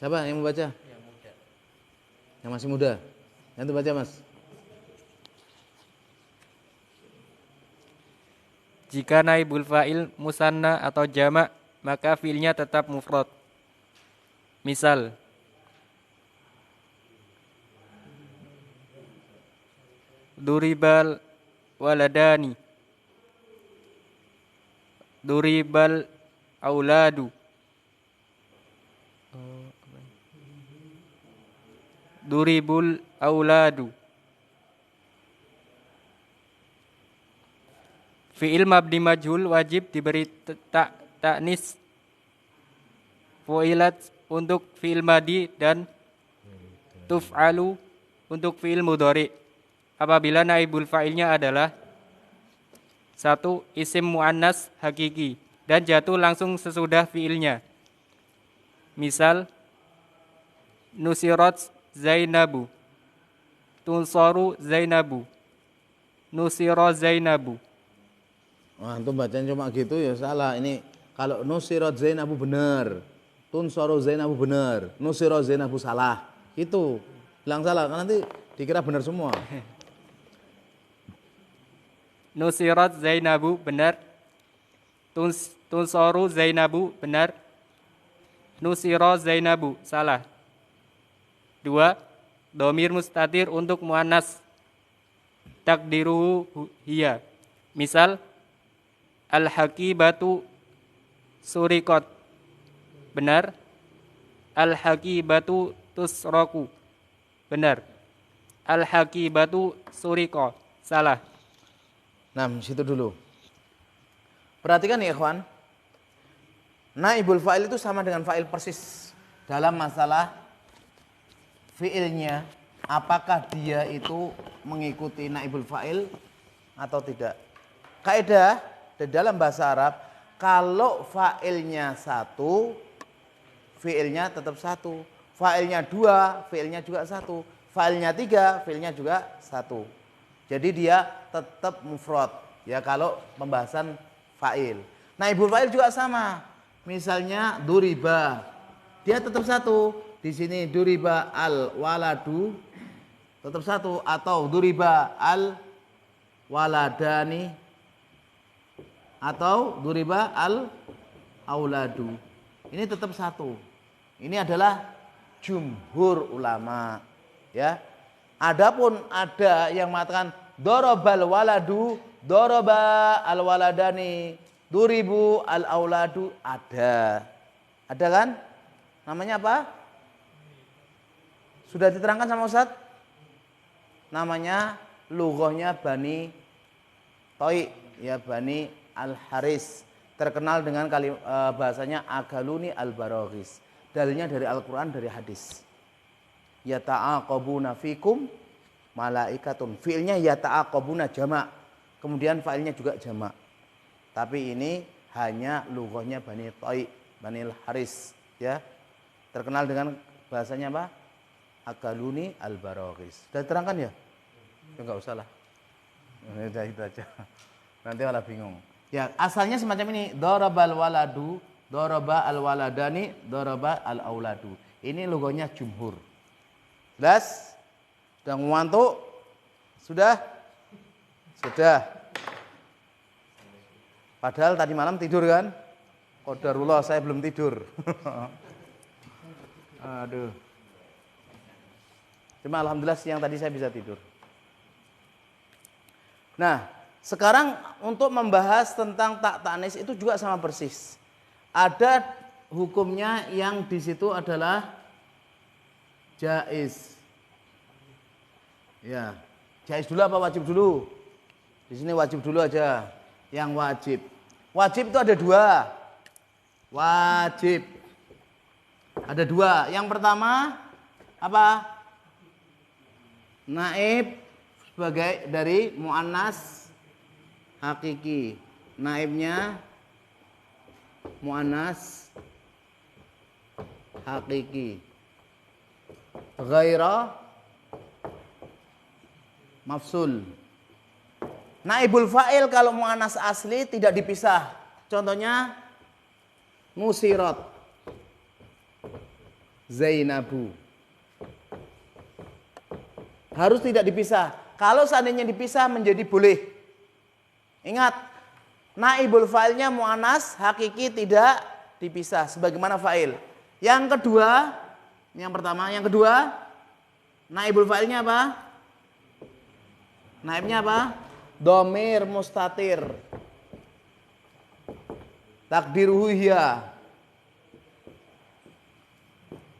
Siapa yang mau baca? Yang muda. Yang masih muda. Yang baca Mas. Jika naibul fa'il musanna atau jamak, maka fi'ilnya tetap mufrad. Misal, duribal waladani, duribal auladu, duribul auladu. Fi'il mabni majhul wajib diberi ta'nis fu'ilat untuk fi'il madi dan tuf'alu untuk fi'il mudhari apabila naibul fa'ilnya adalah 1. Isim muannas hakiki dan jatuh langsung sesudah fi'ilnya. Misal nusirat Zainabu, tunsaru Zainabu, nusira Zainabu. Wah, antum bacanya cuma gitu ya salah. Ini kalau nusirat Zainabu benar, tunsaru Zainabu benar, nusira Zainabu salah. Itu bilang salah, nanti dikira benar semua. Nusirat Zainabu benar, tunsaru Zainabu benar, nusira Zainabu salah. 2. Dhamir mustatir untuk muannas, takdiruhu hiya. Misal al-haqibatu surikot benar, al-haqibatu tusraku benar, al-haqibatu suriko salah. Nah, situ dulu. Perhatikan ya ikhwan. Naibul fa'il itu sama dengan fa'il persis dalam masalah fi'ilnya. Apakah dia itu mengikuti naibul fa'il atau tidak? Kaidah di dalam bahasa Arab, kalau fa'ilnya satu, fi'ilnya tetap satu. Fa'ilnya dua, fi'ilnya juga satu. Fa'ilnya tiga, fi'ilnya juga satu. Jadi dia tetap mufrad. Ya kalau pembahasan fa'il. Naibul fa'il juga sama. Misalnya duriba, dia tetap satu. Di sini duriba al waladu tetap satu, atau duriba al waladani, atau duriba al auladu. Ini tetap satu. Ini adalah jumhur ulama, ya. Adapun ada yang mengatakan dorobal waladu, doroba al waladani, duribu al auladu, ada kan? Namanya apa? Sudah diterangkan sama Ustaz? Namanya lughahnya Bani Toi, ya, Bani Al-Haris, terkenal dengan bahasanya agaluni al-baraghis. Dalilnya dari Al-Quran, dari hadis. Yata'aqabuna fikum malaikatun. Fi'ilnya yata'aqabuna jamak, kemudian fa'ilnya juga jamak. Tapi ini hanya lughahnya Bani Toi, Bani Al-Haris, ya. Terkenal dengan bahasanya apa? Agaluni al-baraghis. Sudah terangkan ya? Enggak usah lah. Udah itu aja. Nanti malah bingung. Ya, asalnya semacam ini. Darabal waladu, daraba al-waladani, daraba al-auladu. Ini logonya jumhur. Jelas? Sudah ngantuk? Sudah? Sudah. Padahal tadi malam tidur kan? Qadarullah saya belum tidur. Aduh. Cuma alhamdulillah siang tadi saya bisa tidur. Nah, sekarang untuk membahas tentang tak ta'nis itu juga sama persis. Ada hukumnya yang di situ adalah jaiz. Ya, jaiz dulu apa wajib dulu? Di sini wajib dulu aja. Yang wajib. Wajib itu ada dua. Wajib. Ada dua. Yang pertama apa? Naib sebagai dari muannas hakiki. Naibnya muannas hakiki. Ghaira mafsul. Naibul fa'il kalau muannas asli tidak dipisah. Contohnya musirat, Zainabu. Harus tidak dipisah. Kalau seandainya dipisah menjadi boleh. Ingat, naibul fa'ilnya mu'anas, hakiki tidak dipisah sebagaimana fa'il. Yang kedua, yang pertama, yang kedua, naibul fa'ilnya apa? Naibnya apa? Dhamir mustatir. Takdiruhu hiya.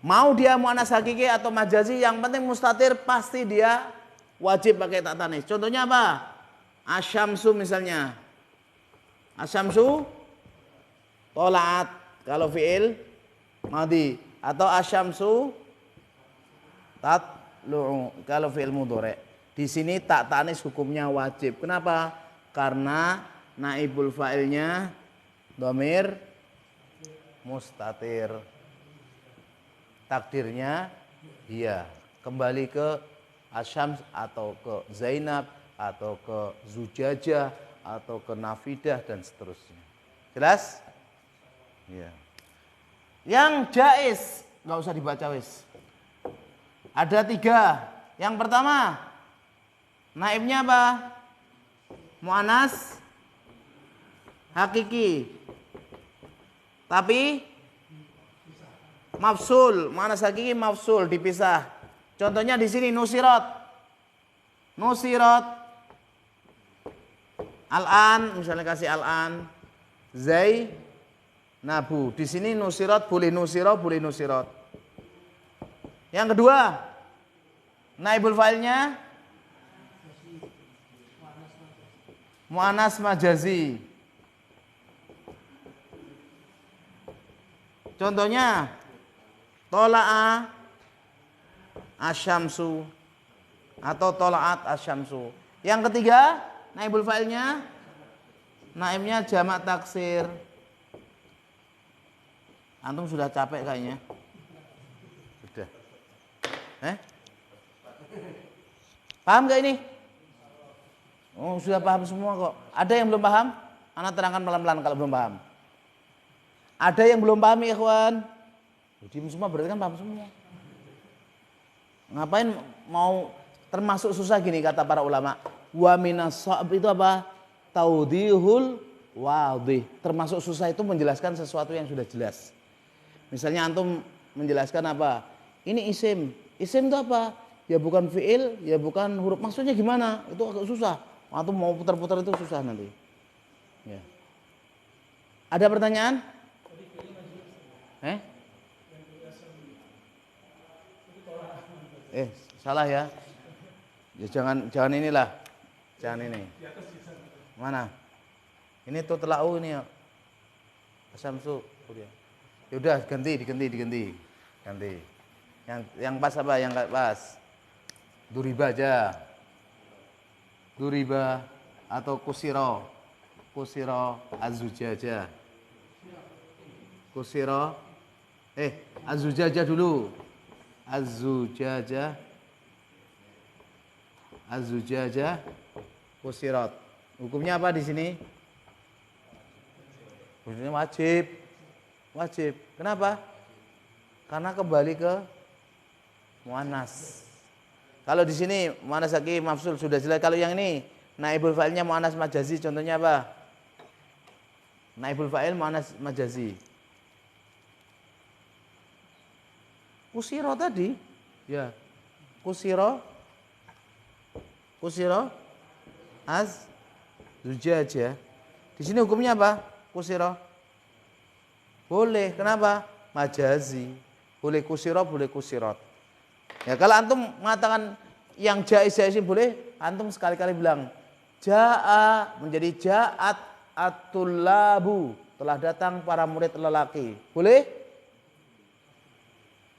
Mau dia muannas hakiki atau majazi, yang penting mustatir, pasti dia wajib pakai tak tanis. Contohnya apa? Asyamsu misalnya. Asyamsu tolaat kalau fi'il madhi, atau asyamsu tatlu'u kalau fi'il mudhari'. Di sini tak tanis hukumnya wajib. Kenapa? Karena naibul fa'ilnya dhamir mustatir. Takdirnya dia kembali ke Asyams atau ke Zainab atau ke Zujajah atau ke Nafidah dan seterusnya. Jelas? Ya. Yang jaiz nggak usah dibaca wis. Ada tiga. Yang pertama, naibnya apa? Muannas hakiki. Tapi mafsul, muannas hakiki mafsul, dipisah. Contohnya di sini nusirat. Nusirat. Al-an, misalnya kasih al-an. Zainabu. Di sini nusirat boleh nusirah, boleh nusirat. Yang kedua, naibul fa'ilnya muannas majazi. Contohnya tola'a asyamsu atau tola'at asyamsu. Yang ketiga, naibul fa'ilnya naibnya jamak taksir. Antum sudah capek kayaknya. Sudah. Paham gak ini? Oh, sudah paham semua kok. Ada yang belum paham? Anak terangkan pelan-pelan kalau belum paham. Ada yang belum paham ya, ikhwan? Diem semua berarti kan paham semua. Ngapain mau termasuk susah gini kata para ulama. Wa minas sha'b itu apa? Taudihul wadih. Termasuk susah itu menjelaskan sesuatu yang sudah jelas. Misalnya antum menjelaskan apa? Ini isim. Isim itu apa? Ya bukan fi'il, ya bukan huruf. Maksudnya gimana? Itu agak susah. Antum mau putar-putar itu susah nanti. Ya. Ada pertanyaan? Salah ya. Ya jangan inilah. Jangan ini. Mana? Ini tutla'u ini ya. Asamsu. Ya udah diganti. Ganti. Yang pas apa? Yang enggak pas. Duriba aja. Duriba atau kusiro. Kusiro azujaja. Kusiro azujaja dulu. Azujaja kusirat. Hukumnya apa di sini? Hukumnya wajib. Kenapa? Karena kembali ke muannas. Kalau di sini muannas lagi mafsul sudah jelas. Kalau yang ini naibul fa'ilnya muannas majazi, contohnya apa? Naibul fa'il muannas majazi. Kusiro tadi, ya. Kusiro zujaja. Di sini hukumnya apa? Kusiro. Boleh. Kenapa? Majazi. Boleh kusiro, boleh kusirot. Ya kalau antum mengatakan yang jaiz boleh, antum sekali-kali bilang ja'a menjadi ja'at at-tullabu, telah datang para murid lelaki. Boleh?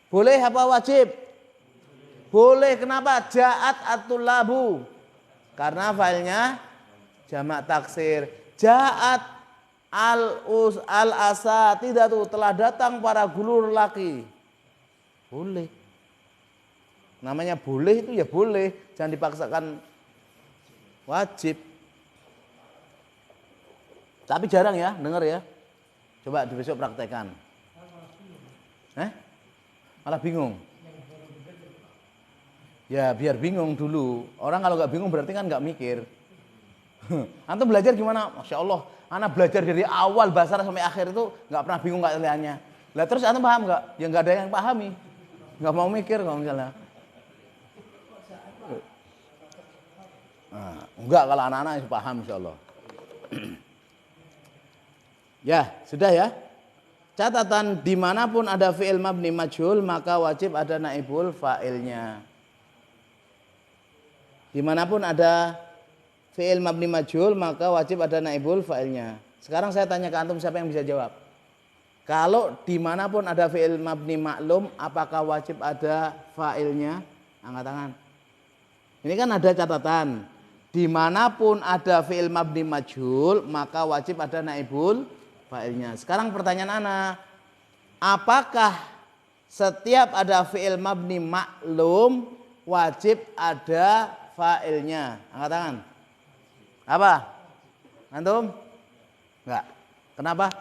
Boleh apa wajib? Boleh. Kenapa? Ja'at at-tullabu. Karena failnya jamak taksir. Ja'at al-asatidatu, telah datang para guru lelaki. Boleh. Namanya boleh itu ya boleh, jangan dipaksakan wajib. Tapi jarang ya, dengar ya. Coba besok praktekkan. Malah bingung. Ya biar bingung dulu. Orang kalau nggak bingung berarti kan nggak mikir. Antum belajar gimana? Masya Allah, anak belajar dari awal bahasa sampai akhir itu nggak pernah bingung nggak kaliannya. Lah terus antum paham nggak? Ya nggak ada yang pahami. Nggak mau mikir kalau misalnya. Enggak, kalau anak-anak paham insya Allah. Ya sudah ya. Catatan, dimanapun ada fi'il mabni majhul maka wajib ada naibul fa'ilnya. Dimanapun ada fi'il mabni majhul maka wajib ada naibul fa'ilnya. Sekarang saya tanya ke antum, siapa yang bisa jawab? Kalau dimanapun ada fi'il mabni maklum, apakah wajib ada fa'ilnya? Angkat tangan. Ini kan ada catatan. Dimanapun ada fi'il mabni majhul maka wajib ada naibul fa'ilnya. Sekarang pertanyaan ana, apakah setiap ada fi'il mabni maklum wajib ada fa'ilnya? Angkat tangan. Apa? Antum? Enggak. Kenapa?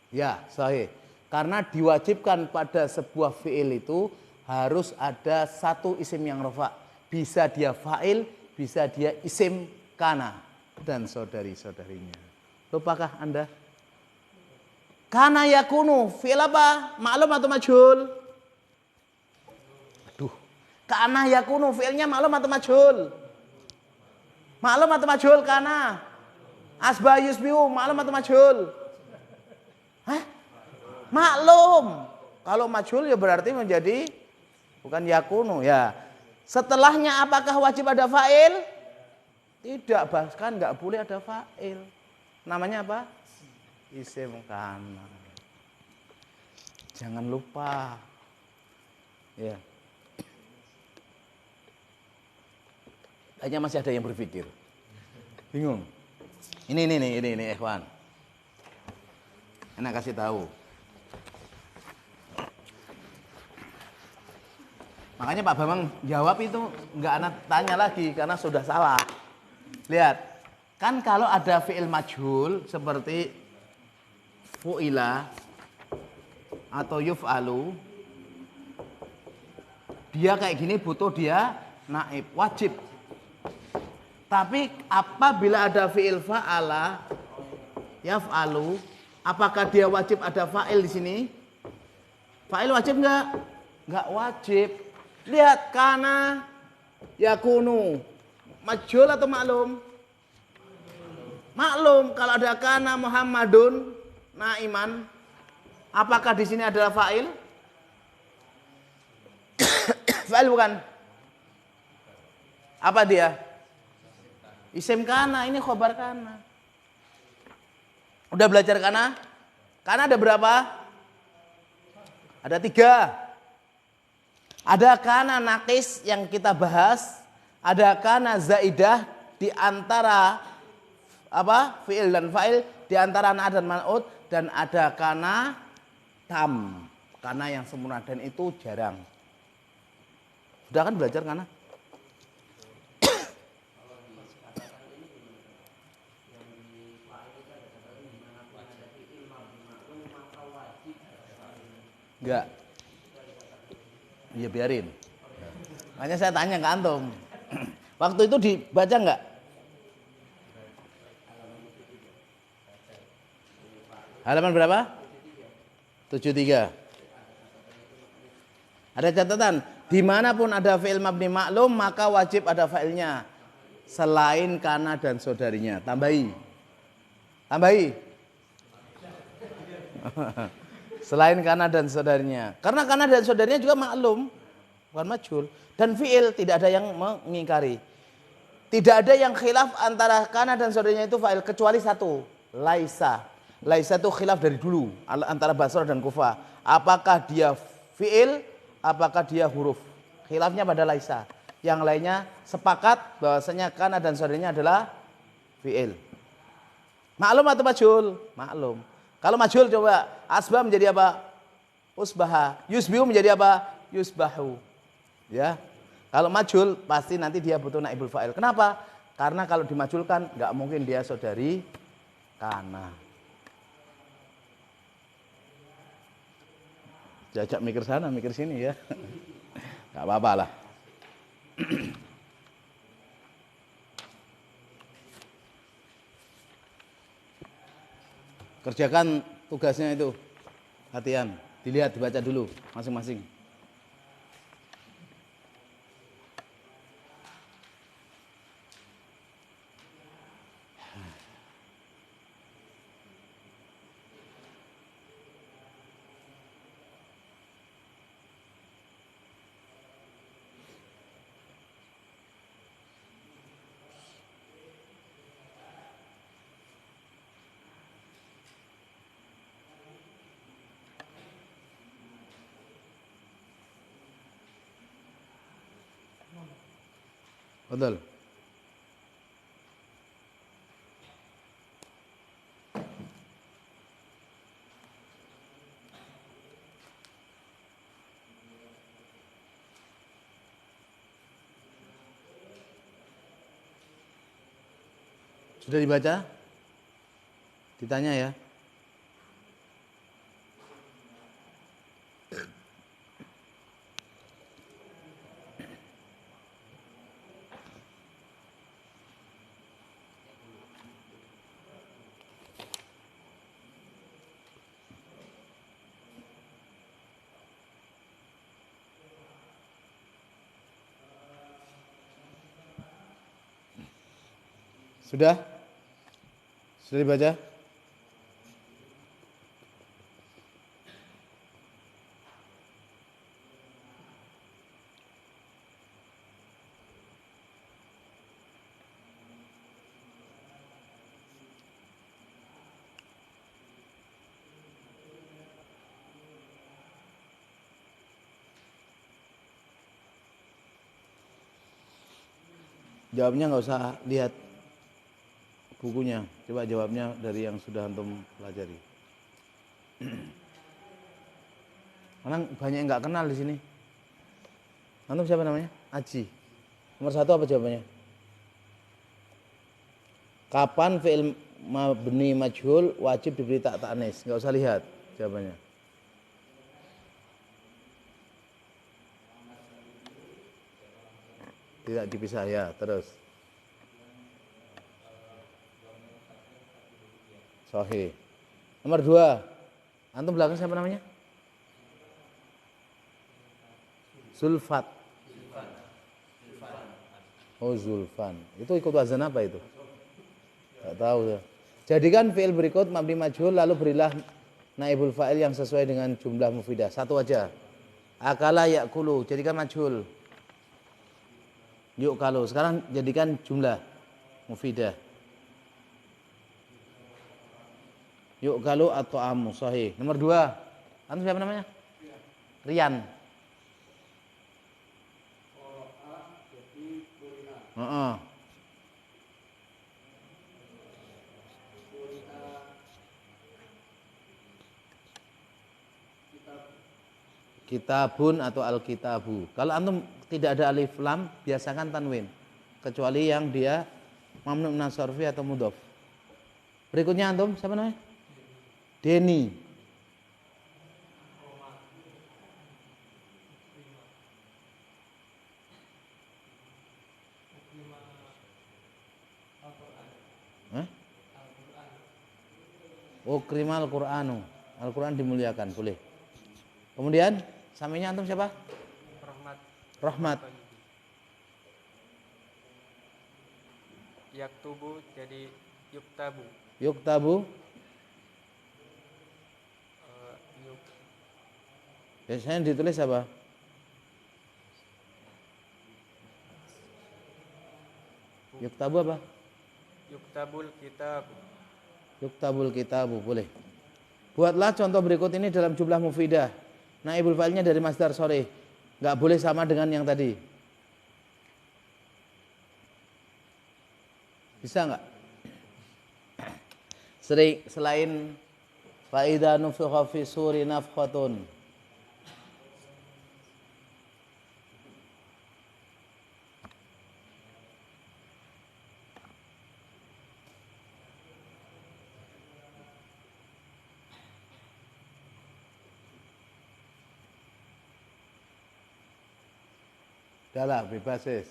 Ya, sahih. Karena diwajibkan pada sebuah fi'il itu harus ada satu isim yang rafa. Bisa dia fa'il, bisa dia isim kana dan saudari-saudarinya. Lupakah Anda? Kana yakunu, fi'il apa? Maklum atau majhul? Aduh. Kana yakunu, fi'ilnya maklum atau majhul? Maklum atau majhul kana? Asba yusbihu, maklum atau majhul? Hah? Maklum. Kalau majhul ya berarti menjadi bukan yakunu ya. Setelahnya apakah wajib ada fa'il? Tidak, bahkan nggak boleh ada fa'il. Namanya apa? Isim kana. Jangan lupa. Ya. Kayaknya masih ada yang berpikir. Bingung. Ini ikhwan. Enak kasih tahu. Makanya Pak Bambang jawab itu nggak anak tanya lagi karena sudah salah. Lihat, kan kalau ada fi'il majhul seperti fu'ila atau yuf'alu, dia kayak gini butuh dia naib, wajib. Tapi apabila ada fi'il fa'ala, yaf'alu, apakah dia wajib ada fa'il di sini? Fa'il wajib nggak? Nggak wajib. Lihat, kana, yakunu, majhul atau maklum? Maklum. Kalau ada kana Muhammadun naiman, apakah di sini adalah fa'il? Fa'il bukan? Apa dia? Isim kana, ini khobar kana. Udah belajar kana? Kana ada berapa? Ada 3. Ada kana nakis yang kita bahas, ada kana zaidah di antara apa? Fi'il dan fa'il, di antara na dan man'ut, dan ada kana tam, kana yang sempurna, dan itu jarang. Sudah kan belajar kana? Enggak. Iya biarin. Makanya saya tanya ke antum. Waktu itu dibaca enggak? Halaman berapa? 73. Ada catatan, dimanapun ada fi'il mabni maklum maka wajib ada fa'ilnya selain kana dan saudarinya. Tambahi. Selain kana dan saudarinya. Karena kana dan saudarinya juga maklum, bukan majhul. Dan fi'il tidak ada yang mengingkari. Tidak ada yang khilaf antara kana dan saudarinya itu fa'il kecuali satu, laisa. Laisa itu khilaf dari dulu antara Basrah dan Kufah. Apakah dia fi'il, apakah dia huruf? Khilafnya pada laisa. Yang lainnya sepakat bahwasanya kana dan saudarinya adalah fi'il. Maklum atau majhul? Maklum. Kalau majhul coba asbah menjadi apa? Usbaha. Yusbihu menjadi apa? Yusbahu. Ya. Kalau majhul pasti nanti dia butuh naibul fa'il. Kenapa? Karena kalau dimajhulkan nggak mungkin dia saudari kana. Jajak mikir sana, mikir sini ya. Nggak apa-apa lah. Kerjakan tugasnya itu. Latihan. Dilihat, dibaca dulu masing-masing. Betul. Sudah dibaca? Ditanya ya. Sudah? Sudah dibaca? Jawabnya nggak usah lihat bukunya. Coba jawabnya dari yang sudah antum pelajari. Karena banyak yang nggak kenal di sini. Antum siapa namanya? Aji. Nomor 1 apa jawabannya? Kapan fi'il mabni majhul wajib diberi tak ta'nis? Nggak usah lihat jawabannya. Tidak dipisah ya, terus. Sahih. Nomor 2. Antum belakang siapa namanya? Zulfat. Oh, Zulfan. Itu ikut wazan apa itu? Enggak tahu ya. Jadikan fi'il berikut mabni majhul lalu berilah naibul fa'il yang sesuai dengan jumlah mufidah. Satu aja. Akala yakulu, jadikan majhul. Yuk kalau sekarang jadikan jumlah mufidah. Yuk kalau atau amu sahih. Nomor 2. Antum siapa namanya? Rian. Kitabun atau al-kitabu. Kalau antum tidak ada alif lam, biasakan tanwin. Kecuali yang dia mamnu min as-sarfi atau mudhof. Berikutnya antum siapa namanya? Deni. Ukrimal Qur'anu. Al-Qur'an dimuliakan, boleh. Kemudian saminya antum siapa? Rahmat. Yaktubu jadi yuktabu. Yuktabu. Biasanya ditulis apa? Yuktabu apa? Yuktabul kitab. Yuktabul kitabu, boleh. Buatlah contoh berikut ini dalam jumlah mufidah. Naibul fa'ilnya dari masdar sharih. Enggak boleh sama dengan yang tadi. Bisa enggak? Selain fa idza nufikha fi suri nafkhatun. Dalah bebas sis.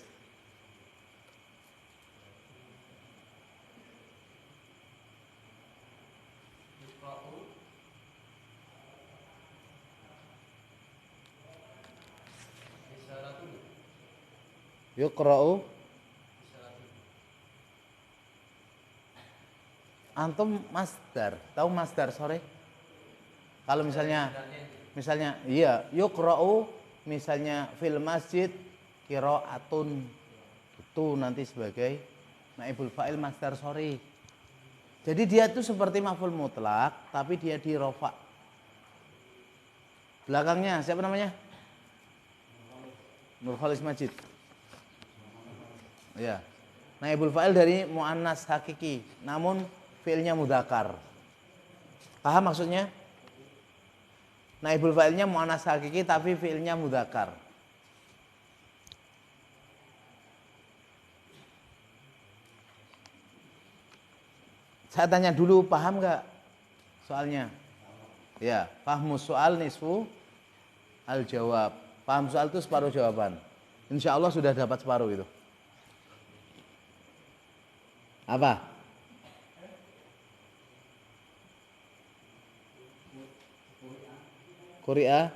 Yuqra'u. Antum masdar, tahu masdar sore? Kalau misalnya iya, yuqra'u misalnya fil masjid qira'atun, itu nanti sebagai naibul fa'il masdar sore. Jadi dia itu seperti maf'ul mutlak tapi dia di rofa. Belakangnya siapa namanya? Nur Khalis Majid. Ya. Naibul fa'il dari muannas hakiki, namun fi'ilnya mudzakkar. Paham maksudnya? Naibul fa'ilnya muannas hakiki tapi fi'ilnya mudzakkar. Saya tanya dulu, paham nggak soalnya? Ya, pahmus soal nisfu al jawab. Paham soal itu separuh jawaban. Insya Allah sudah dapat separuh itu. Apa? Korea.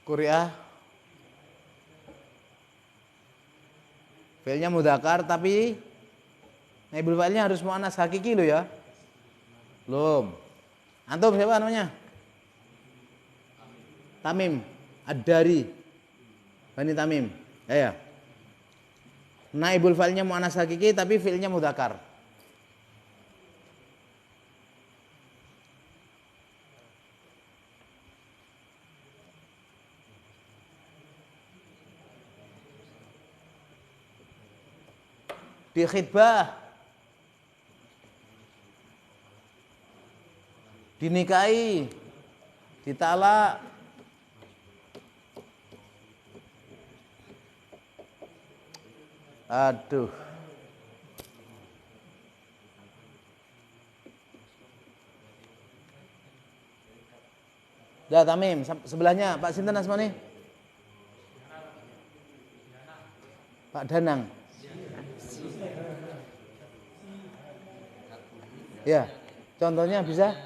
Korea. Fi'ilnya mudzakkar tapi naibul fa'ilnya harus muannas hakiki lo ya. Belum. Antum siapa namanya? Tamim. Ad-Dari. Bani Tamim. Ya. Naibul fa'ilnya muannas hakiki tapi fi'ilnya mudzakkar. di khitbah, dinikahi, ditalak, aduh. Dah Tamim, sebelahnya Pak Sinten asmane? Pak Danang. Ya, contohnya bisa.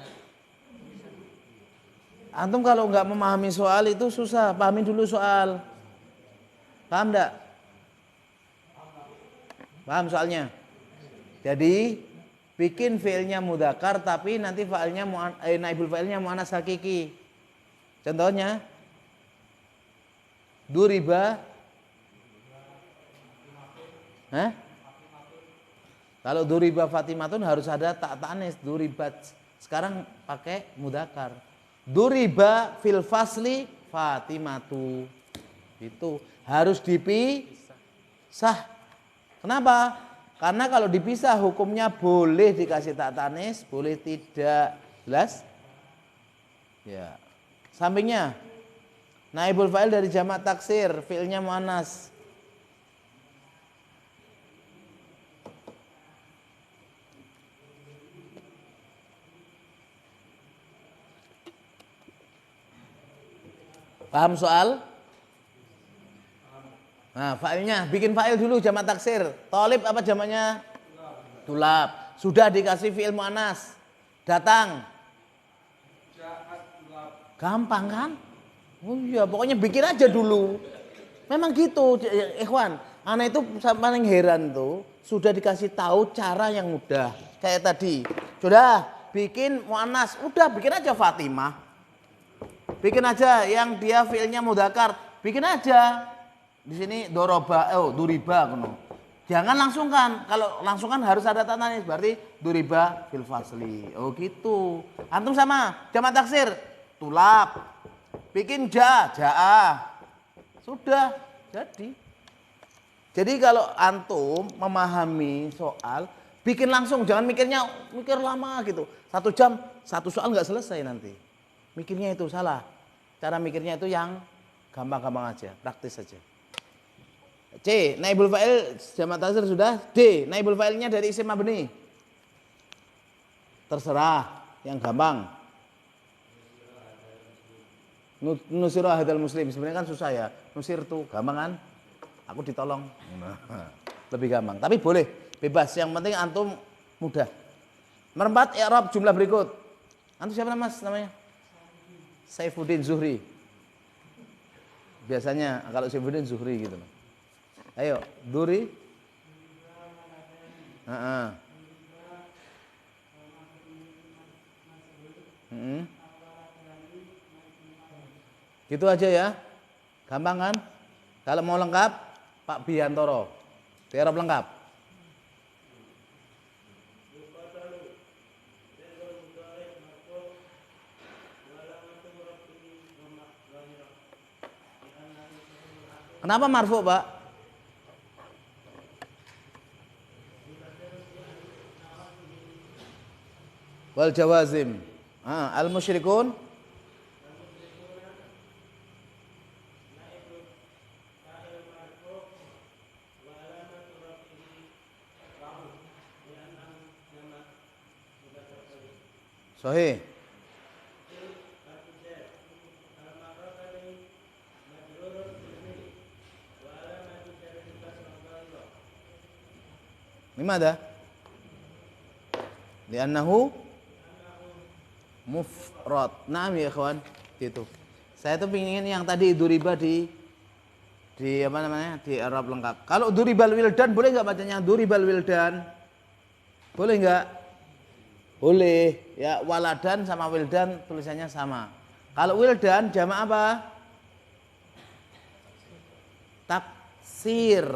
Antum kalau nggak memahami soal itu susah, pahami dulu soal. Paham enggak? Paham soalnya? Jadi bikin fiilnya mudzakkar tapi nanti fa'ilnya naibul fa'ilnya muannas hakiki. Contohnya duriba. Kalau duriba Fatimatun harus ada tak tanis duribat. Sekarang pakai mudzakkar. Duriba fil fasli Fatimatu. Itu harus dipisah. Kenapa? Karena kalau dipisah hukumnya boleh dikasih tak tanis, boleh tidak. Jelas? Ya. Sampingnya naibul fa'il dari jamak taksir, fi'ilnya muannas. Paham soal? Nah, fa'ilnya bikin fa'il dulu jamak taksir. Thalib apa jamaknya? Tulab. Sudah dikasih fi'il muannas. Datang. Gampang kan? Oh iya, pokoknya bikin aja dulu. Memang gitu, ikhwan. Anak itu paling heran tuh, sudah dikasih tahu cara yang mudah. Kayak tadi, sudah bikin muannas, udah bikin aja Fatimah. Bikin aja yang dia fiilnya mudzakkar, bikin aja. Di sini doroba, duriba kuno. Jangan langsungkan, kalau langsungkan harus ada tanda nih, berarti duriba fil fasli. Oh gitu. Antum sama, jamak taksir, tulab. Bikin ja'a. Sudah, jadi. Jadi kalau antum memahami soal, bikin langsung, jangan mikir lama gitu. 1 jam, 1 soal nggak selesai nanti. Mikirnya itu salah. Cara mikirnya itu yang gampang-gampang aja, praktis saja. C, naibul fa'il jamak taksir sudah. D, naibul fa'ilnya dari isim mabni. Terserah, yang gampang. Nusirah hadal muslim, sebenarnya kan susah ya. Nusir tuh gampang kan? Aku ditolong. Lebih gampang, tapi boleh, bebas. Yang penting antum mudah. Merempat i'rab jumlah berikut. Antum siapa namanya? Saifuddin Zuhri. Biasanya kalau Saifuddin Zuhri gitu. Ayo, duri. Gitu aja ya. Gampang kan? Kalau mau lengkap, Pak Biantoro. I'rab lengkap. Kenapa marfu, Pak? Wal jawazim. Al musyrikun. Sahih. Limada? Li'annahu mufrad. Naam ya ikhwan, gitu. Saya tuh pingin yang tadi duriba di apa namanya? Di i'rab lengkap. Kalau duribal wildan boleh enggak bacanya duribal wildan? Boleh enggak? Boleh. Ya, waladan sama wildan tulisannya sama. Kalau wildan jamak apa? Taksir.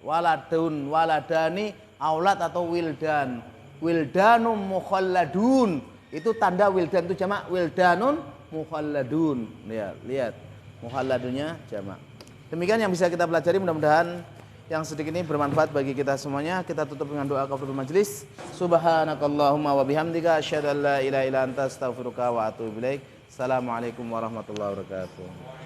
Waladun, waladani, aulad atau wildan. Wildanum mukhalladun. Itu tanda wildan itu jamak, wildanun mukhalladun. Ya, lihat. Mukhalladunnya jamak. Demikian yang bisa kita pelajari, mudah-mudahan yang sedikit ini bermanfaat bagi kita semuanya. Kita tutup dengan doa kafaratul majelis. Subhanakallahumma wa bihamdika asyhadu an la ilaha illa anta astaghfiruka wa atubu ilaik. Assalamualaikum warahmatullahi wabarakatuh.